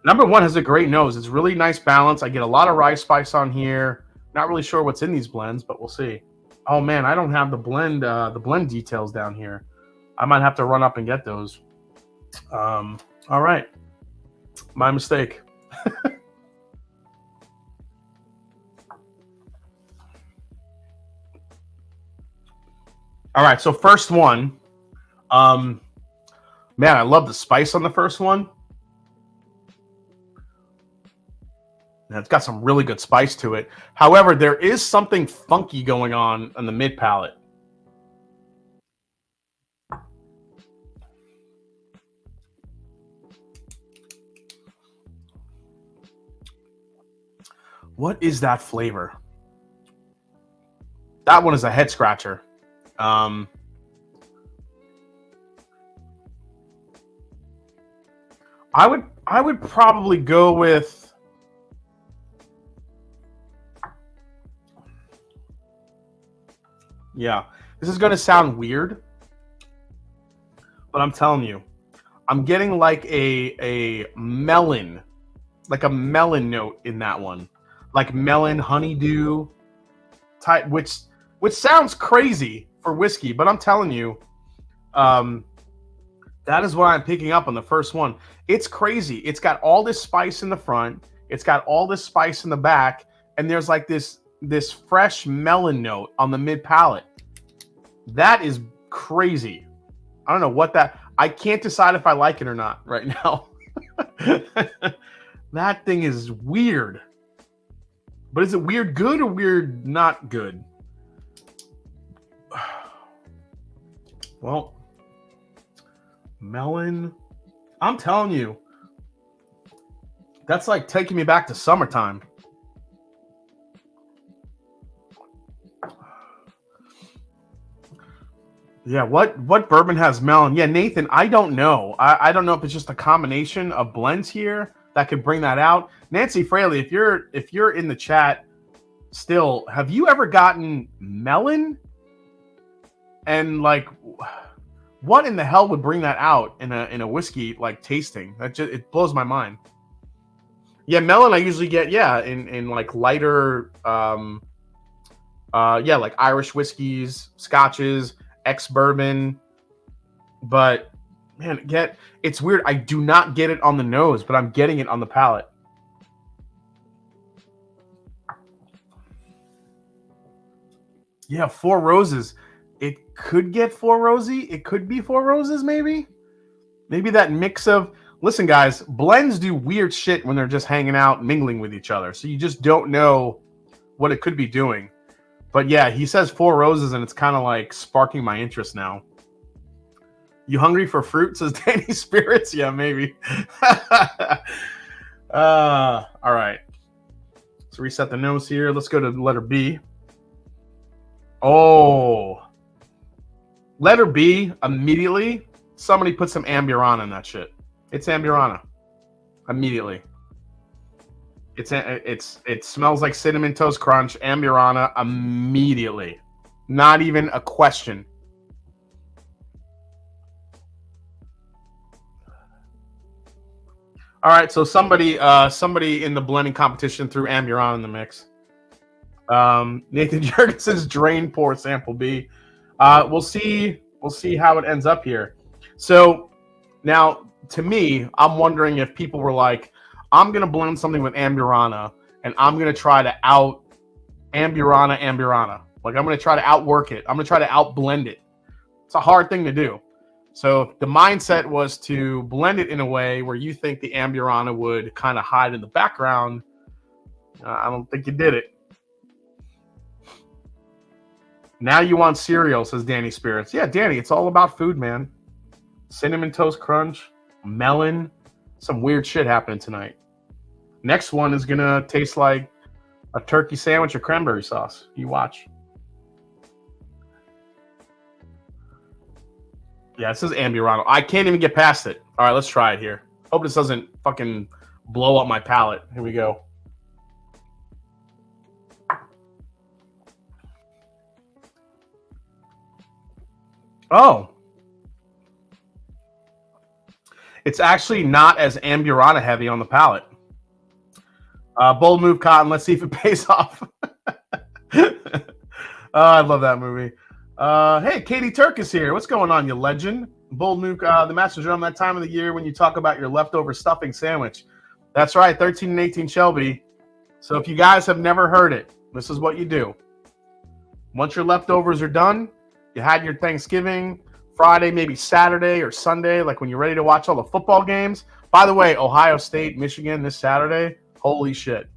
Number one has a great nose. It's really nice balance. I get a lot of rye spice on here. Not really sure what's in these blends, but we'll see. Oh man, I don't have the blend details down here. I might have to run up and get those. All right, my mistake. All right, so first one. Man, I love the spice on the first one. And it's got some really good spice to it. However, there is something funky going on the mid palate. What is that flavor? That one is a head scratcher. I would probably go with. Yeah, this is going to sound weird, but I'm telling you, I'm getting like a melon, like a melon note in that one, like melon honeydew type, which sounds crazy for whiskey, but I'm telling you, that is what I'm picking up on the first one. It's crazy. It's got all this spice in the front, it's got all this spice in the back, and there's like this fresh melon note on the mid palate. That is crazy. I don't know what that. I can't decide if I like it or not right now. That thing is weird. But is it weird good or weird not good? Well, melon. I'm telling you, that's like taking me back to summertime. Yeah, what bourbon has melon? Yeah, Nathan, I don't know. I don't know if it's just a combination of blends here that could bring that out. Nancy Fraley, if you're in the chat still, have you ever gotten melon? And like, what in the hell would bring that out in a whiskey like tasting? It blows my mind. Yeah, melon I usually get in like lighter like Irish whiskeys, scotches, ex-bourbon, but man, it's weird. I do not get it on the nose, but I'm getting it on the palate. Yeah, Four Roses. It could get Four Rosy. It could be Four Roses, maybe. Maybe that mix of. Listen, guys, blends do weird shit when they're just hanging out, mingling with each other. So you just don't know what it could be doing. But yeah, he says Four Roses, and it's kind of like sparking my interest now. You hungry for fruit? Says Danny Spirits. Yeah, maybe. All right. Let's reset the nose here. Let's go to letter B. Oh. Letter B, immediately, somebody put some Amburana in that shit. It's Amburana. Immediately. It smells like Cinnamon Toast Crunch, Amburana, immediately. Not even a question. All right, so somebody in the blending competition threw Amburana in the mix. Nathan Jurgensen's drain pour sample B. We'll see how it ends up here. So now, to me, I'm wondering if people were like, I'm going to blend something with Amburana, and I'm going to try to out Amburana. Like, I'm going to try to outwork it. I'm going to try to outblend it. It's a hard thing to do. So the mindset was to blend it in a way where you think the Amburana would kind of hide in the background. I don't think you did it. Now you want cereal, says Danny Spirits. Yeah, Danny, it's all about food, man. Cinnamon Toast Crunch, melon, some weird shit happening tonight. Next one is going to taste like a turkey sandwich or cranberry sauce. You watch. Yeah, it says Amburano. I can't even get past it. All right, let's try it here. Hope this doesn't fucking blow up my palate. Here we go. Oh. It's actually not as Amburana heavy on the palate. Bold move, Cotton. Let's see if it pays off. I love that movie. Hey, Katie Turk is here. What's going on, you legend? Bold move, the Master Drum, that time of the year when you talk about your leftover stuffing sandwich. That's right, 13 and 18 Shelby. So if you guys have never heard it, this is what you do. Once your leftovers are done, you had your Thanksgiving, Friday, maybe Saturday or Sunday, like when you're ready to watch all the football games. By the way, Ohio State, Michigan this Saturday. Holy shit.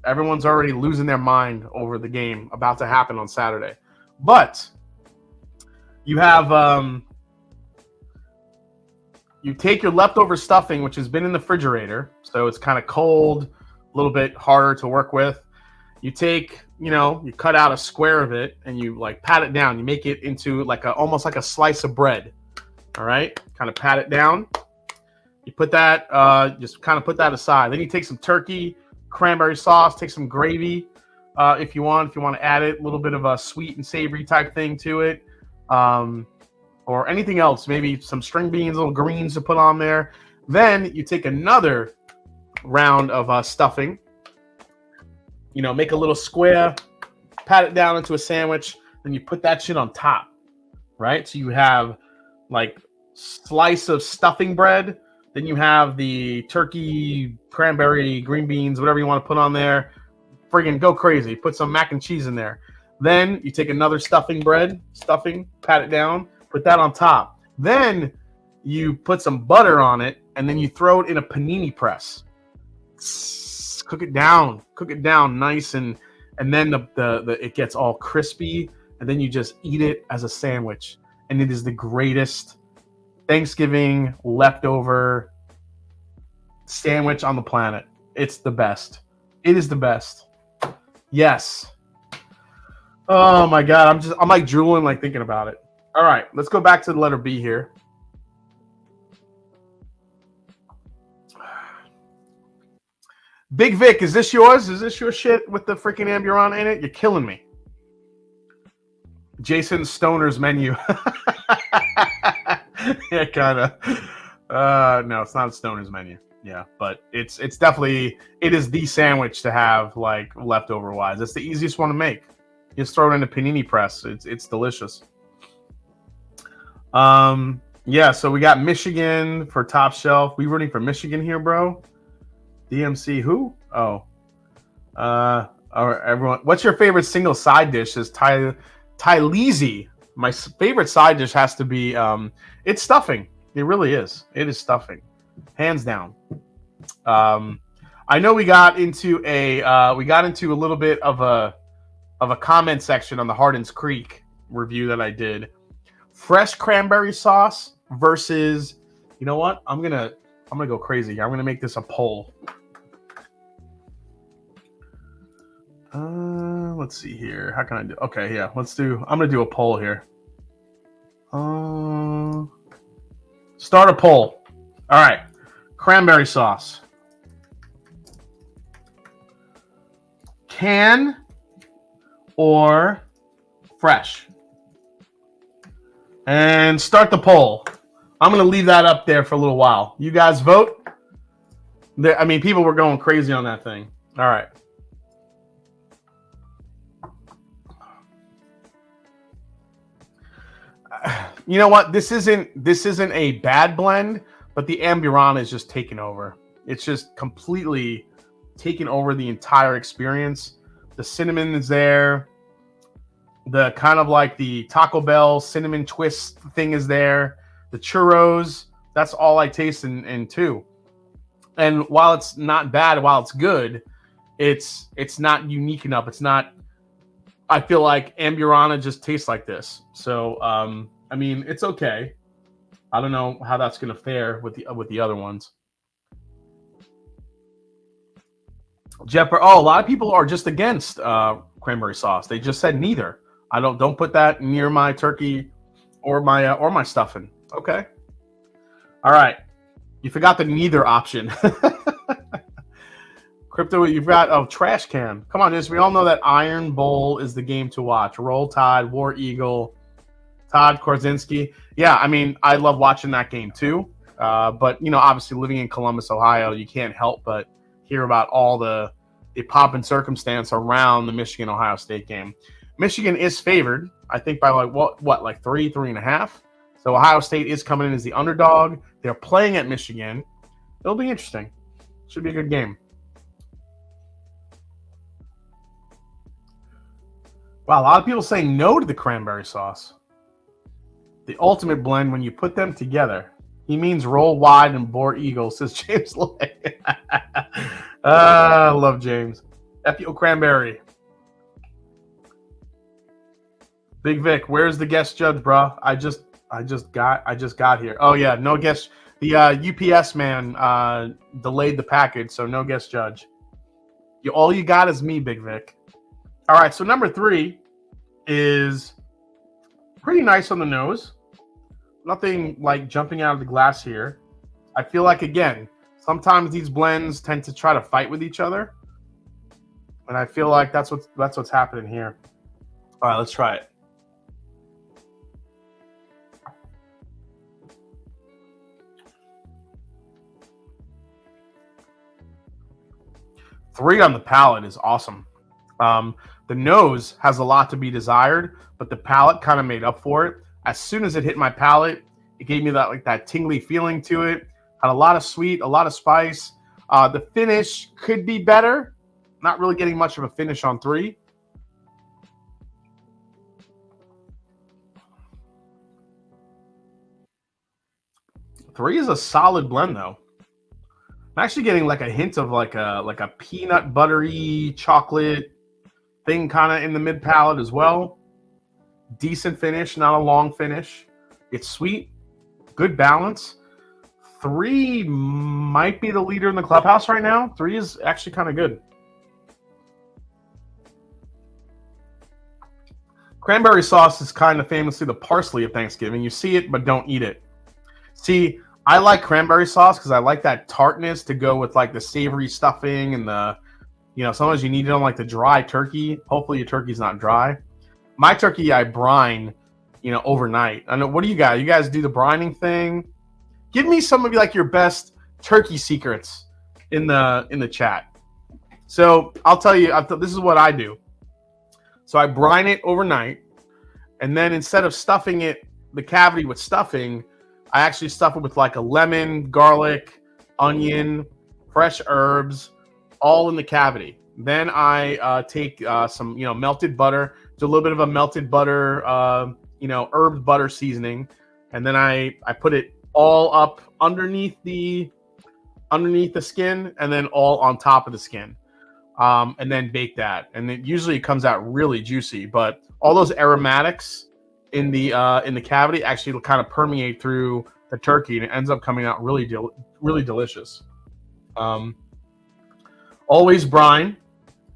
Everyone's already losing their mind over the game about to happen on Saturday. But you have, you take your leftover stuffing, which has been in the refrigerator, so it's kind of cold, a little bit harder to work with. You take, you cut out a square of it and you like pat it down. You make it into like almost like a slice of bread. All right, kind of pat it down. You put that, just kind of put that aside. Then you take some turkey, cranberry sauce, take some gravy if you want to add it, a little bit of a sweet and savory type thing to it, or anything else, maybe some string beans, little greens to put on there. Then you take another round of stuffing. Make a little square, pat it down into a sandwich, then you put that shit on top, right? So you have like slice of stuffing bread, then you have the turkey, cranberry, green beans, whatever you want to put on there. Friggin' go crazy. Put some mac and cheese in there. Then you take another stuffing, pat it down, put that on top. Then you put some butter on it, and then you throw it in a panini press. Cook it down nice, and then the it gets all crispy, and then you just eat it as a sandwich, and it is the greatest Thanksgiving leftover sandwich on the planet. It's the best. It is the best. Yes. Oh my god, I'm like drooling like thinking about it. All right, let's go back to the letter B here. Big Vic, is this yours? Is this your shit with the freaking Amburana in it? You're killing me. Jason Stoner's menu. Yeah, kind of. No, it's not Stoner's menu. Yeah, but it's definitely, it is the sandwich to have like leftover wise. It's the easiest one to make. You just throw it in a panini press. It's delicious. Yeah, so we got Michigan for top shelf. We rooting for Michigan here, bro. DMC who? Oh. Everyone. What's your favorite single side dish? Is Tylese. My favorite side dish has to be it's stuffing. It really is. It is stuffing. Hands down. I know we got into a little bit of a comment section on the Hardin's Creek review that I did. Fresh cranberry sauce versus, you know what? I'm gonna go crazy here. I'm gonna make this a poll. Let's see here. How can I do? Okay, yeah. I'm gonna do a poll here. Start a poll. All right. Cranberry sauce. Can or fresh? And start the poll. I'm going to leave that up there for a little while. You guys vote. I mean, people were going crazy on that thing. All right. You know what? This isn't a bad blend, but the Amburana is just taking over. It's just completely taking over the entire experience. The cinnamon is there. The kind of like the Taco Bell cinnamon twist thing is there. The churros, that's all I taste in two. And while it's not bad, while it's good, it's not unique enough. It's not. I feel like Amburana just tastes like this. So I mean, it's okay. I don't know how that's going to fare with the other ones. A lot of people are just against cranberry sauce. They just said neither. Don't put that near my turkey or my stuffing. Okay. All right. You forgot the neither option. Crypto, you've got trash can. Come on, we all know that Iron Bowl is the game to watch. Roll Tide, War Eagle, Todd Korzinski. Yeah, I mean, I love watching that game too. But obviously living in Columbus, Ohio, you can't help but hear about all the pomp and circumstance around the Michigan-Ohio State game. Michigan is favored, I think, by like 3.5. So Ohio State is coming in as the underdog. They're playing at Michigan. It'll be interesting. Should be a good game. Wow, a lot of people saying no to the cranberry sauce. The ultimate blend when you put them together. He means roll wide and bore eagle, says James Lay. I love James. F.U. Cranberry. Big Vic, where's the guest judge, bro? I just got here. Oh yeah, no guest. The UPS man delayed the package, so no guest judge. All you got is me, Big Vic. All right, so number 3 is pretty nice on the nose. Nothing like jumping out of the glass here. I feel like, again, sometimes these blends tend to try to fight with each other, and I feel like that's what's happening here. All right, let's try it. Three on the palate is awesome. The nose has a lot to be desired, but the palate kind of made up for it. As soon as it hit my palate, it gave me that tingly feeling to it. Had a lot of sweet, a lot of spice. The finish could be better. Not really getting much of a finish on 3. Three is a solid blend, though. I'm actually getting like a hint of like a peanut buttery chocolate thing kind of in the mid palate as well. Decent finish, not a long finish. It's sweet, good balance. 3 might be the leader in the clubhouse right now. 3 is actually kind of good. Cranberry sauce is kind of famously the parsley of Thanksgiving. You see it, but don't eat it. See, I like cranberry sauce because I like that tartness to go with like the savory stuffing and the, sometimes you need it on like the dry turkey. Hopefully your turkey's not dry. My turkey, I brine, overnight. I know. What do you guys? You guys do the brining thing? Give me some of your best turkey secrets in the chat. So I'll tell you. This is what I do. So I brine it overnight, and then instead of stuffing the cavity with stuffing, I actually stuff it with like a lemon, garlic, onion, fresh herbs, all in the cavity. Then I take some, melted butter, do a little bit of a melted butter, herb butter seasoning, and then I put it all up underneath the skin, and then all on top of the skin, and then bake that. And it usually comes out really juicy, but all those aromatics in the cavity actually kind of permeate through the turkey, and it ends up coming out really delicious. Always brine,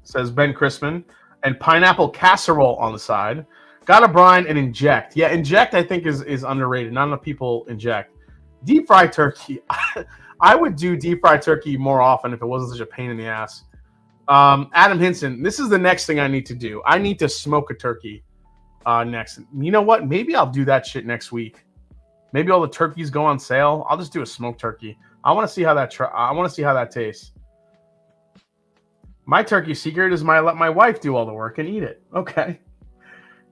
says Ben Chrisman, and pineapple casserole on the side. Gotta brine and inject. Yeah, inject I think is underrated. Not enough people inject. Deep fried turkey. I would do deep fried turkey more often if it wasn't such a pain in the ass. Adam Hinson, this is the next thing I need to do. I need to smoke a turkey next. You know what? Maybe I'll do that shit next week. Maybe all the turkeys go on sale. I'll just do a smoked turkey. I want to see how that tastes. My turkey secret is let my wife do all the work and eat it. Okay.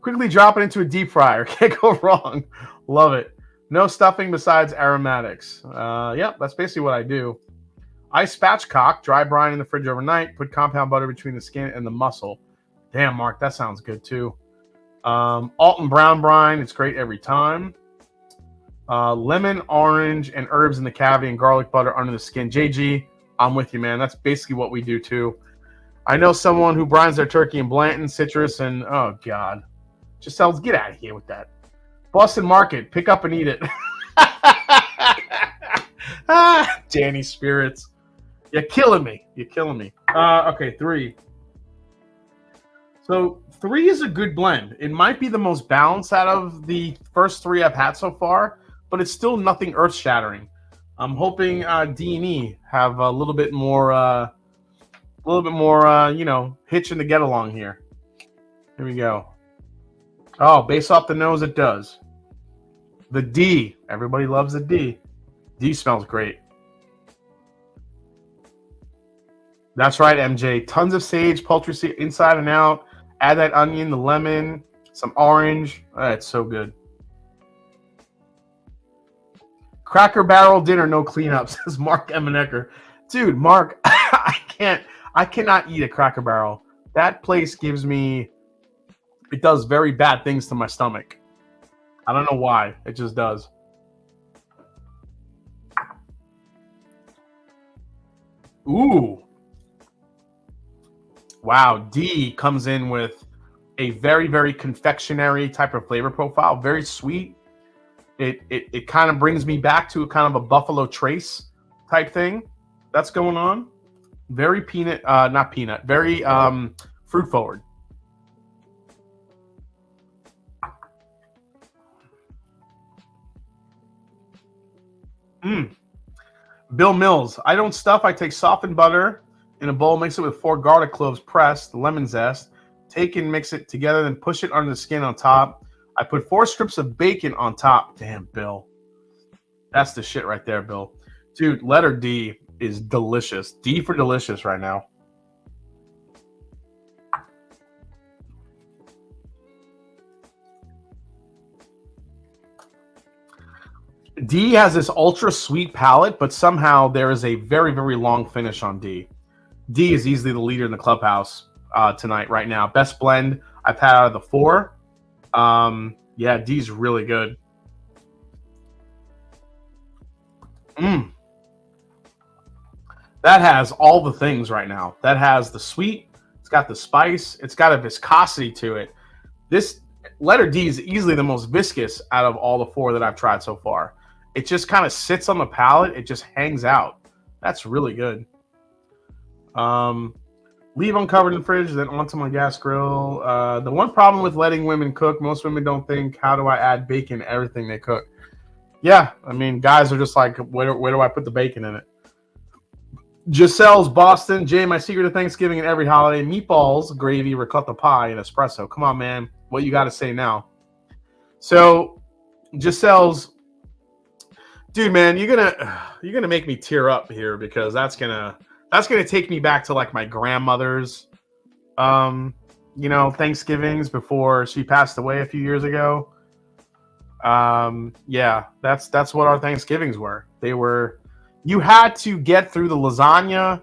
Quickly drop it into a deep fryer. Can't go wrong. Love it. No stuffing besides aromatics. Yep, that's basically what I do. I spatchcock, dry brine in the fridge overnight, put compound butter between the skin and the muscle. Damn, Mark, that sounds good too. Alton brown brine. It's great every time. Lemon, orange, and herbs in the cavity and garlic butter under the skin. JG, I'm with you, man. That's basically what we do too. I know someone who brines their turkey in Blanton, citrus, and oh god, Giselle's, get out of here with that. Boston Market, pick up and eat it. Danny Spirits, you're killing me. You're killing me. Okay, 3. So 3 is a good blend. It might be the most balanced out of the first 3 I've had so far, but it's still nothing earth-shattering. I'm hoping D&E have a little bit more, you know, hitching to get along here. Here we go. Oh, based off the nose, it does. The D. Everybody loves the D. D smells great. That's right, MJ. Tons of sage, poultry seed inside and out. Add that onion, the lemon, some orange. Oh, it's so good. Cracker Barrel dinner, no cleanup, says Mark Emenecker. Dude, Mark, I cannot eat a Cracker Barrel. That place gives me, it does very bad things to my stomach. I don't know why. It just does. Ooh. Wow, D comes in with a very, very confectionery type of flavor profile. Very sweet. It kind of brings me back to a kind of a Buffalo Trace type thing that's going on. Very peanut, not peanut, very fruit forward. Bill Mills. I don't stuff. I take softened butter in a bowl, mix it with 4 garlic cloves pressed, lemon zest, take and mix it together, then push it under the skin on top. I put 4 strips of bacon on top. Damn, Bill. That's the shit right there, Bill. Dude, letter D is delicious. D for delicious right now. D has this ultra sweet palate, but somehow there is a very, very long finish on D. D is easily the leader in the clubhouse tonight, right now. Best blend I've had out of the 4. Yeah, D's really good. That has all the things right now. That has the sweet. It's got the spice. It's got a viscosity to it. This letter D is easily the most viscous out of all the 4 that I've tried so far. It just kind of sits on the palate. It just hangs out. That's really good. Leave uncovered in the fridge, then onto my gas grill. The one problem with letting women cook, most women don't think, how do I add bacon to everything they cook? Yeah, I mean, guys are just like, where do I put the bacon in it? Giselle's Boston. Jay, my secret to Thanksgiving and every holiday, meatballs, gravy, ricotta pie, and espresso. Come on, man. What you got to say now? So, Giselle's, dude, man, you're gonna make me tear up here because that's gonna take me back to like my grandmother's, you know, Thanksgivings before she passed away a few years ago. Yeah, that's what our Thanksgivings were. They were, you had to get through the lasagna,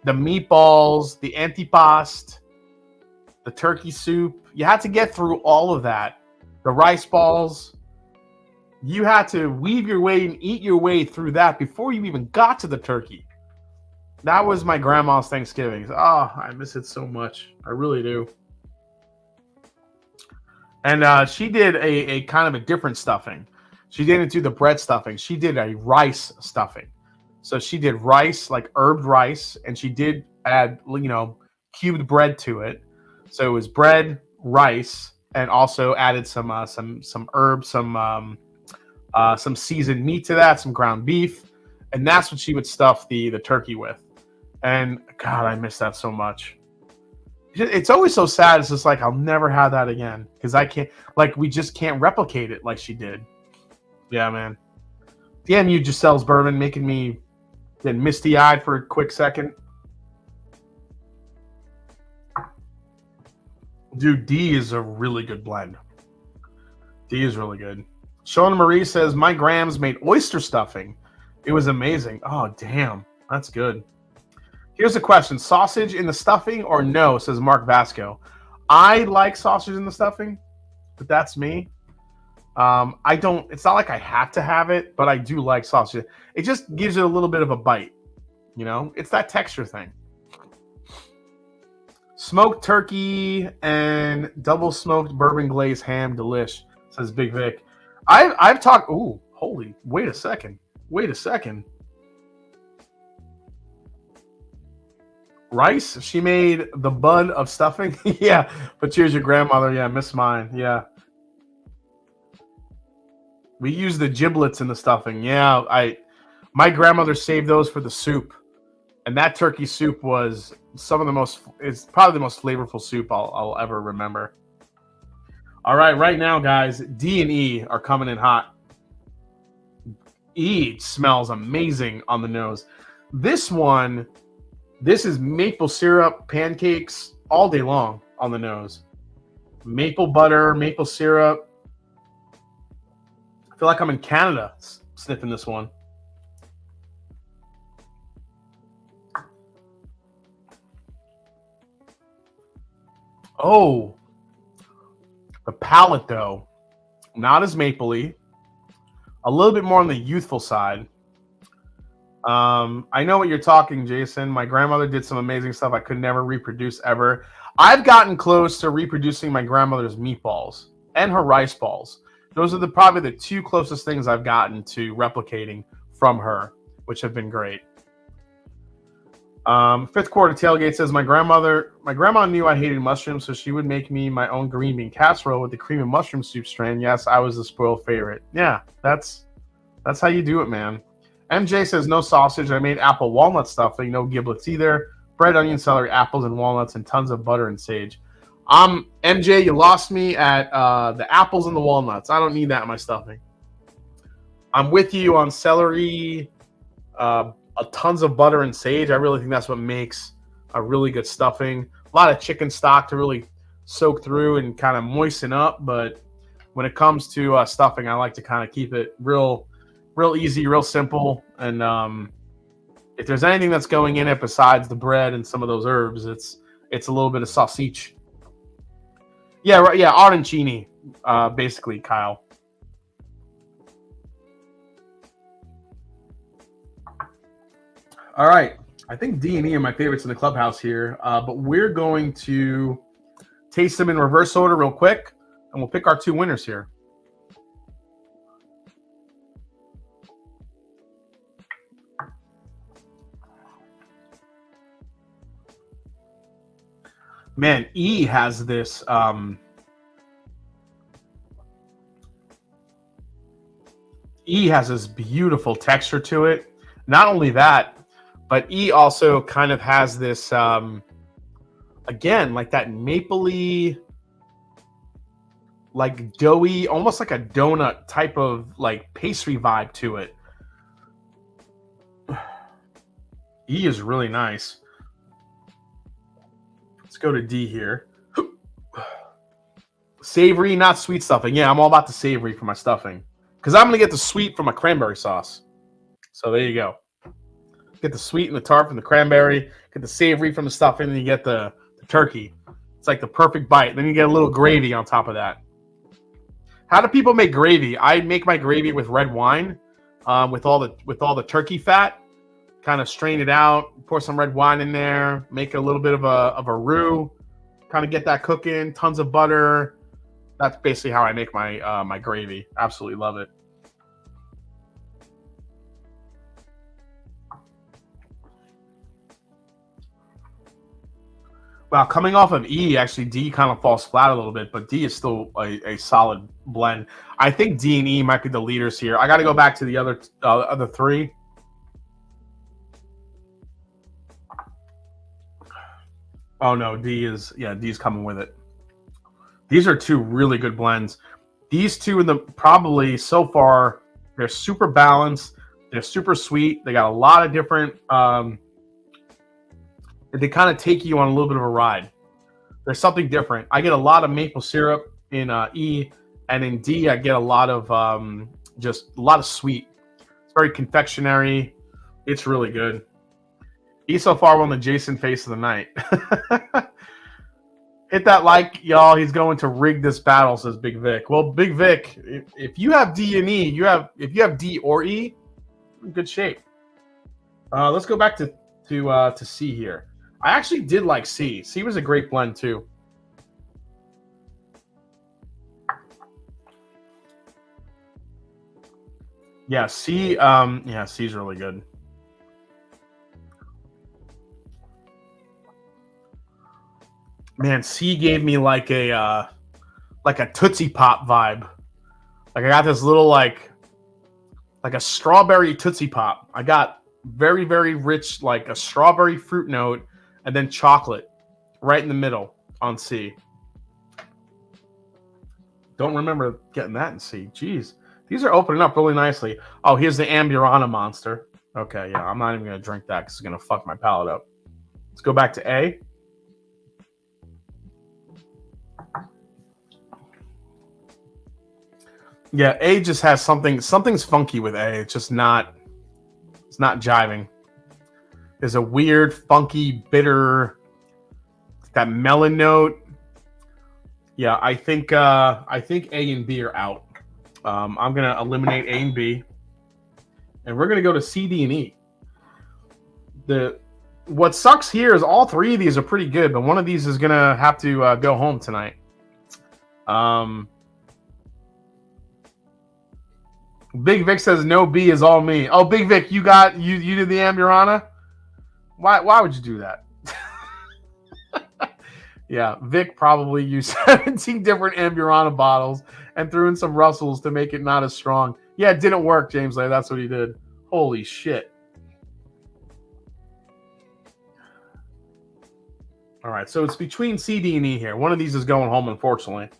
the meatballs, the antipasto, the turkey soup. You had to get through all of that. The rice balls. You had to weave your way and eat your way through that before you even got to the turkey. That was my grandma's Thanksgivings. Oh, I miss it so much. I really do. And she did a kind of a different stuffing. She didn't do the bread stuffing. She did a rice stuffing. So she did rice, like herbed rice, and she did add, you know, cubed bread to it. So it was bread, rice, and also added some herbs, some seasoned meat to that, some ground beef, and that's what she would stuff the turkey with. And God, I miss that so much. It's always so sad. It's just like, I'll never have that again because I can't, like, we just can't replicate it like she did. Yeah, man. Damn you, Giselle's bourbon, making me get misty-eyed for a quick second. Dude, D is a really good blend. D is really good. Sean Marie says, my grams made oyster stuffing. It was amazing. Oh, damn. That's good. Here's a question. Sausage in the stuffing or no, says Mark Vasco. I like sausage in the stuffing. but that's me. I don't. It's not like I have to have it, but I do like sausage. It just gives it a little bit of a bite. You know, it's that texture thing. Smoked turkey and double smoked bourbon glazed ham, delish, says Big Vic. I've talked. Ooh, holy! Wait a second. Rice. She made the bud of stuffing. Yeah, but cheers, your grandmother. Yeah, miss mine. Yeah. We use the giblets in the stuffing. Yeah, my grandmother saved those for the soup. And that turkey soup was it's probably the most flavorful soup I'll ever remember. All right now, guys, D and E are coming in hot. E smells amazing on the nose. This is maple syrup pancakes all day long on the nose. Maple butter, maple syrup. I feel like I'm in Canada sniffing this one. Oh, the palate, though, not as mapley, a little bit more on the youthful side. I know what you're talking, Jason. My grandmother did some amazing stuff I could never reproduce ever. I've gotten close to reproducing my grandmother's meatballs and her rice balls. Those are probably the two closest things I've gotten to replicating from her, which have been great. Fifth quarter tailgate says my grandma knew I hated mushrooms, so she would make me my own green bean casserole with the cream and mushroom soup strain. Yes, I was the spoiled favorite. Yeah, that's how you do it, man. MJ says no sausage. I made apple walnut stuffing, no giblets either. Bread, onion, celery, apples, and walnuts, and tons of butter and sage. MJ, you lost me at the apples and the walnuts. I don't need that in my stuffing. I'm with you on celery. Tons of butter and sage. I really think that's what makes a really good stuffing. A lot of chicken stock to really soak through and kind of moisten up. But when it comes to stuffing, I like to kind of keep it real easy, real simple. And if there's anything that's going in it besides the bread and some of those herbs, it's a little bit of sausage. Yeah, right. Yeah, arancini, basically, Kyle. All right, I think D and E are my favorites in the clubhouse here, but we're going to taste them in reverse order real quick, and we'll pick our two winners here. Man, E has this beautiful texture to it. Not only that, but E also kind of has this, again, like that mapley, like doughy, almost like a donut type of like pastry vibe to it. E is really nice. Let's go to D here. Savory, not sweet stuffing. Yeah, I'm all about the savory for my stuffing because I'm going to get the sweet from my cranberry sauce. So there you go. Get the sweet and the tart from the cranberry, get the savory from the stuffing, and you get the turkey. It's like the perfect bite. Then you get a little gravy on top of that. How do people make gravy? I make my gravy with red wine, with all the turkey fat. Kind of strain it out, pour some red wine in there, make a little bit of a roux, kind of get that cooking. Tons of butter. That's basically how I make my my gravy. Absolutely love it. Well, coming off of E, actually D kind of falls flat a little bit, but D is still a solid blend. I think D and E might be the leaders here. I got to go back to the other three. Oh no, D's coming with it. These are two really good blends. These two in the probably so far, they're super balanced. They're super sweet. They got a lot of different. They kind of take you on a little bit of a ride. There's something different. I get a lot of maple syrup in E, and in D, I get a lot of just a lot of sweet. It's very confectionery. It's really good. E so far won the Jason face of the night. Hit that like, y'all. He's going to rig this battle, says Big Vic. Well, Big Vic, if you have D and E, if you have D or E, you're in good shape. Let's go back to C here. I actually did like C. C was a great blend too. Yeah, C. Yeah, C's really good. Man, C gave me like a Tootsie Pop vibe. Like I got this little like a strawberry Tootsie Pop. I got very, very rich, like a strawberry fruit note, and then chocolate right in the middle on C. Don't remember getting that in C. Jeez. These are opening up really nicely. Oh, here's the Amburana monster. Okay, yeah, I'm not even going to drink that because it's going to fuck my palate up. Let's go back to A. Yeah, A just has something's funky with A. It's just not, it's not jiving. There's a weird, funky, bitter, that melon note. Yeah, I think A and B are out. I'm gonna eliminate A and B, and we're gonna go to C, D, and E. What sucks here is all three of these are pretty good, but one of these is gonna have to go home tonight. Big Vic says no B is all me. Oh, Big Vic, you did the Amburana? Why would you do that? Yeah, Vic probably used 17 different Amburana bottles and threw in some Russells to make it not as strong. Yeah, it didn't work, James Lay. That's what he did. Holy shit. All right, so it's between C, D, and E here. One of these is going home, unfortunately.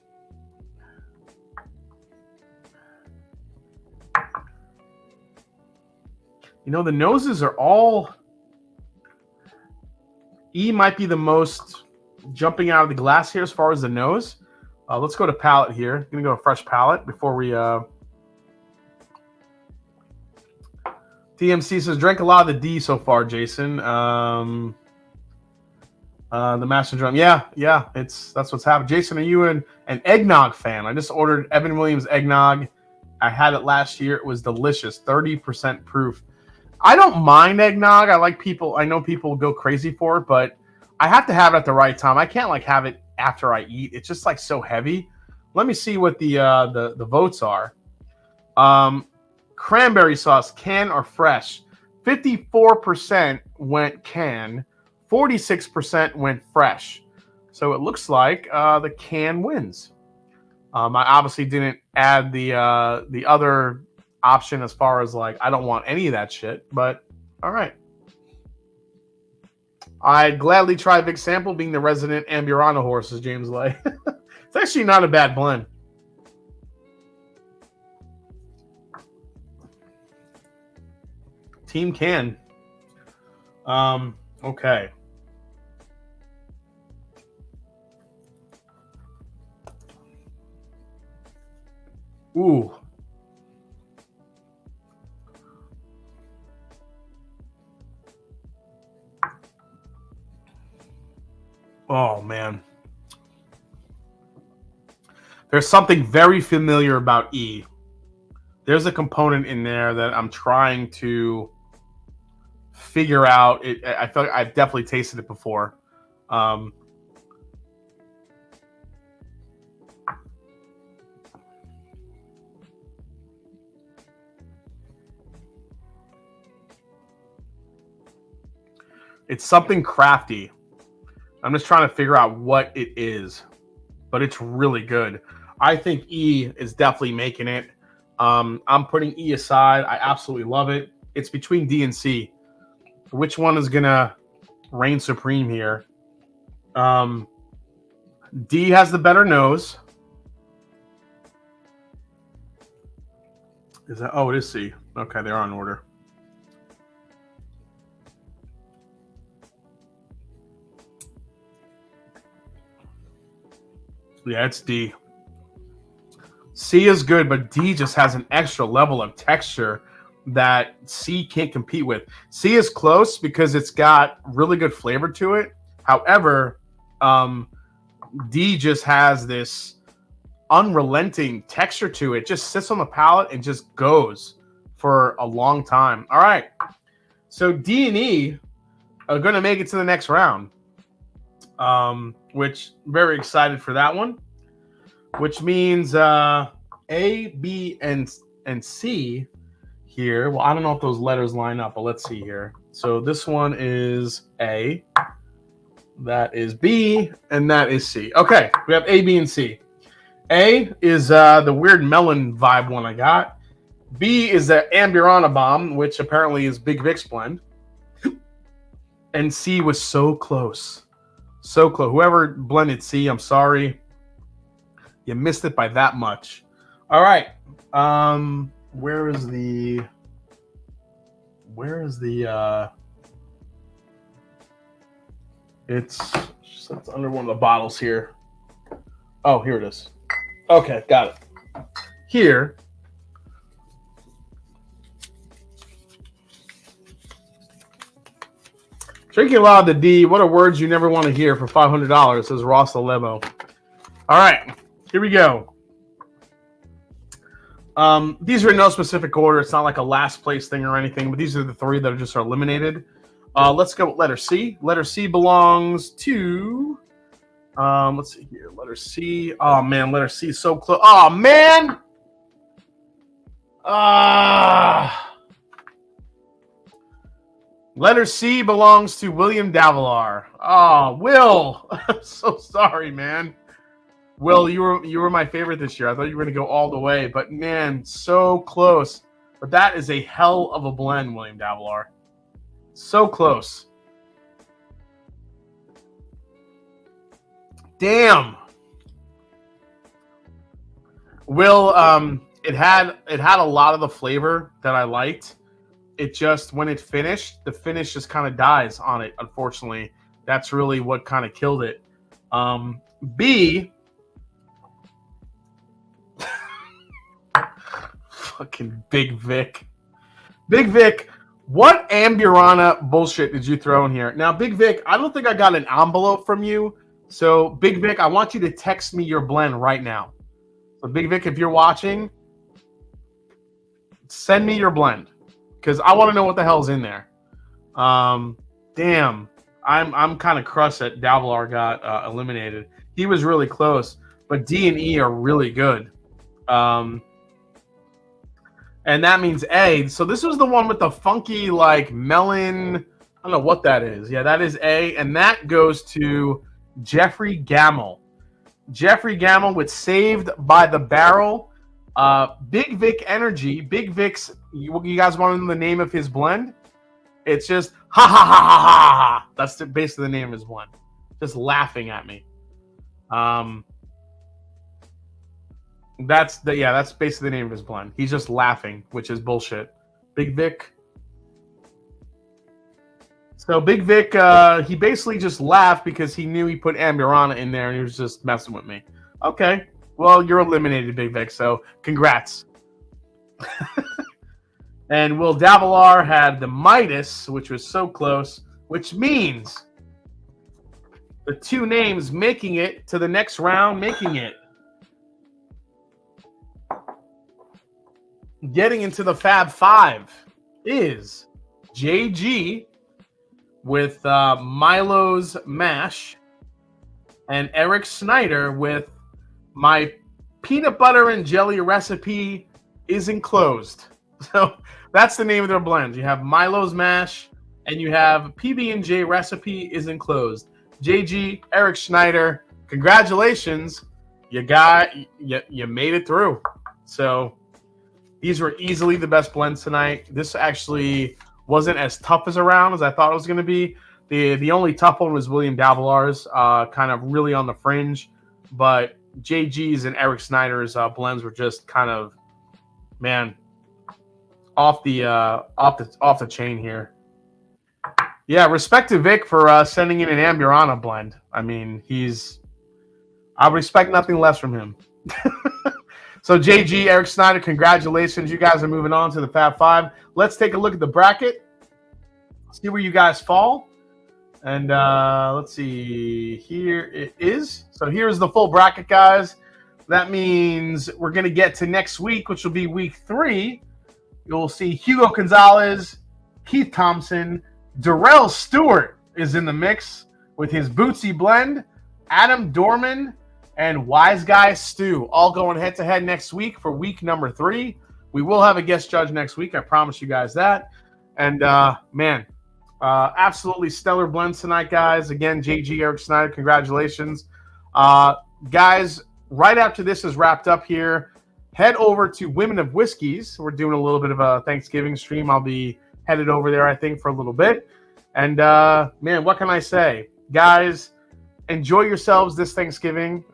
You know, the noses are all... E might be the most jumping out of the glass here as far as the nose. Let's go to palate here. I'm going to go fresh palate before we... TMC says, drank a lot of the D so far, Jason. The Master Drum. Yeah, that's what's happened. Jason, are you an eggnog fan? I just ordered Evan Williams eggnog. I had it last year. It was delicious. 30% proof. I don't mind eggnog. I know people go crazy for it, but I have to have it at the right time. I can't have it after I eat. It's just so heavy. Let me see what the votes are. Cranberry sauce, can or fresh? 54% went can. 46% went fresh. So it looks like the can wins. I obviously didn't add the other option as far as I don't want any of that shit, but all right. I'd gladly try a big sample, being the resident Amburana horse, as James Lay. It's actually not a bad blend. Team can. Okay. Ooh. Oh, man. There's something very familiar about E. There's a component in there that I'm trying to figure out. I feel like I've definitely tasted it before. It's something crafty. I'm just trying to figure out what it is, but it's really good. I think E is definitely making it. I'm putting E aside. I absolutely love it. It's between D and C. Which one is gonna reign supreme here? D has the better nose. Is that? Oh, it is C. Okay, they're on order. Yeah, it's D. C is good, but D just has an extra level of texture that C can't compete with. C is close because it's got really good flavor to it. However, D just has this unrelenting texture to it. Just sits on the palate and just goes for a long time. All right. So D and E are going to make it to the next round, which very excited for that one, which means A, B, and C here. Well, I don't know if those letters line up, but let's see here. So this one is A, that is B, and that is C. Okay, we have A, B, and C. A is the weird melon vibe one I got. B is the Amburana bomb, which apparently is Big Vic's blend. And C was so close. So close. Whoever blended C, I'm sorry. You missed it by that much. All right. Where is the it's under one of the bottles here. Oh, here it is. Okay, got it. Here. Drinking a lot of the D. What are words you never want to hear for $500? Says Ross Alemo. All right, here we go. These are in no specific order. It's not like a last place thing or anything, but these are the three that are just eliminated. Let's go with letter C. Letter C belongs to. Let's see here. Letter C. Oh man, letter C is so close. Oh man. Letter C belongs to William Davalar. Oh, Will. I'm so sorry, man. Will, you were my favorite this year. I thought you were going to go all the way, but man, so close. But that is a hell of a blend, William Davalar. So close. Damn. Will, it had a lot of the flavor that I liked. It just, when it finished, the finish just kind of dies on it, unfortunately. That's really what kind of killed it. B. Fucking Big Vic. Big Vic, what Amburana bullshit did you throw in here? Now, Big Vic, I don't think I got an envelope from you. So, Big Vic, I want you to text me your blend right now. So, Big Vic, if you're watching, send me your blend. Because I want to know what the hell's in there. Damn. I'm kind of crushed that Davalar got eliminated. He was really close. But D and E are really good. And that means A. So this was the one with the funky, like, melon. I don't know what that is. Yeah, that is A. And that goes to Jeffrey Gamble. Jeffrey Gamble with Saved by the Barrel. Big Vic Energy. Big Vic's, you guys want to know the name of his blend? It's just ha ha ha ha ha. That's basically the name of his blend. Just laughing at me. That's basically the name of his blend. He's just laughing, which is bullshit. Big Vic. So Big Vic, he basically just laughed because he knew he put Amburana in there and he was just messing with me. Okay. Well, you're eliminated, Big Vic, so congrats. And Will Davalar had the Midas, which was so close, which means the two names making it to the next round, making it. Getting into the Fab Five is JG with Milo's Mash and Eric Snyder with My Peanut Butter and Jelly Recipe is Enclosed. So that's the name of their blend. You have Milo's Mash and you have PB&J Recipe is Enclosed. JG, Eric Schneider, congratulations. You made it through. So these were easily the best blends tonight. This actually wasn't as tough as a round as I thought it was going to be. The only tough one was William Davalar's, kind of really on the fringe. But JG's and Eric Snyder's blends were just kind of, man, off the chain here. Yeah, respect to Vic for sending in an Amburana blend. I mean, I respect nothing less from him. So JG, Eric Snyder, congratulations. You guys are moving on to the Fab Five. Let's take a look at the bracket. See where you guys fall. And let's see. Here it is. So here's the full bracket, guys. That means we're going to get to next week, which will be week 3. You'll see Hugo Gonzalez, Keith Thompson, Darrell Stewart is in the mix with his Bootsy blend, Adam Dorman, and Wise Guy Stu, all going head-to-head next week for week number 3. We will have a guest judge next week. I promise you guys that. And, man, absolutely stellar blends tonight, guys. Again, JG, Eric Snyder, congratulations. Guys, right after this is wrapped up here, head over to Women of Whiskeys. We're doing a little bit of a Thanksgiving stream. I'll be headed over there, I think, for a little bit. And, man, what can I say? Guys, enjoy yourselves this Thanksgiving.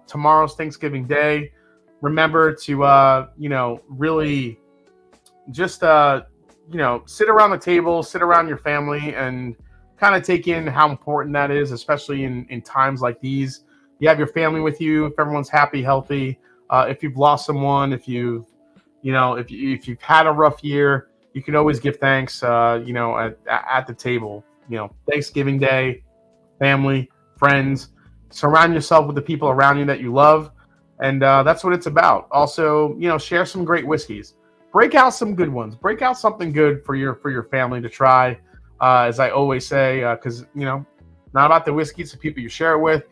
Tomorrow's Thanksgiving Day. Remember to, really just, sit around the table, sit around your family, and kind of take in how important that is, especially in times like these. You have your family with you. If everyone's happy, healthy. If you've lost someone, if you've had a rough year, you can always give thanks, at the table. Thanksgiving Day, family, friends. Surround yourself with the people around you that you love, and that's what it's about. Also, share some great whiskeys. Break out some good ones. Break out something good for your family to try. As I always say, because not about the whiskey, it's the people you share it with.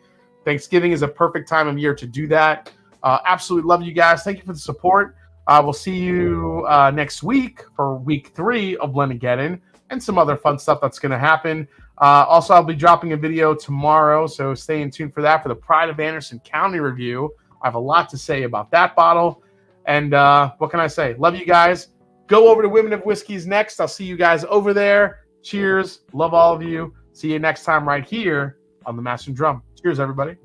Thanksgiving is a perfect time of year to do that. Absolutely love you guys. Thank you for the support. We'll see you next week for week 3 of Blendageddon and some other fun stuff that's going to happen. Also, I'll be dropping a video tomorrow, so stay in tune for that for the Pride of Anderson County review. I have a lot to say about that bottle. And what can I say? Love you guys. Go over to Women of Whiskeys next. I'll see you guys over there. Cheers. Love all of you. See you next time right here on The Mash and Drum. Cheers, everybody.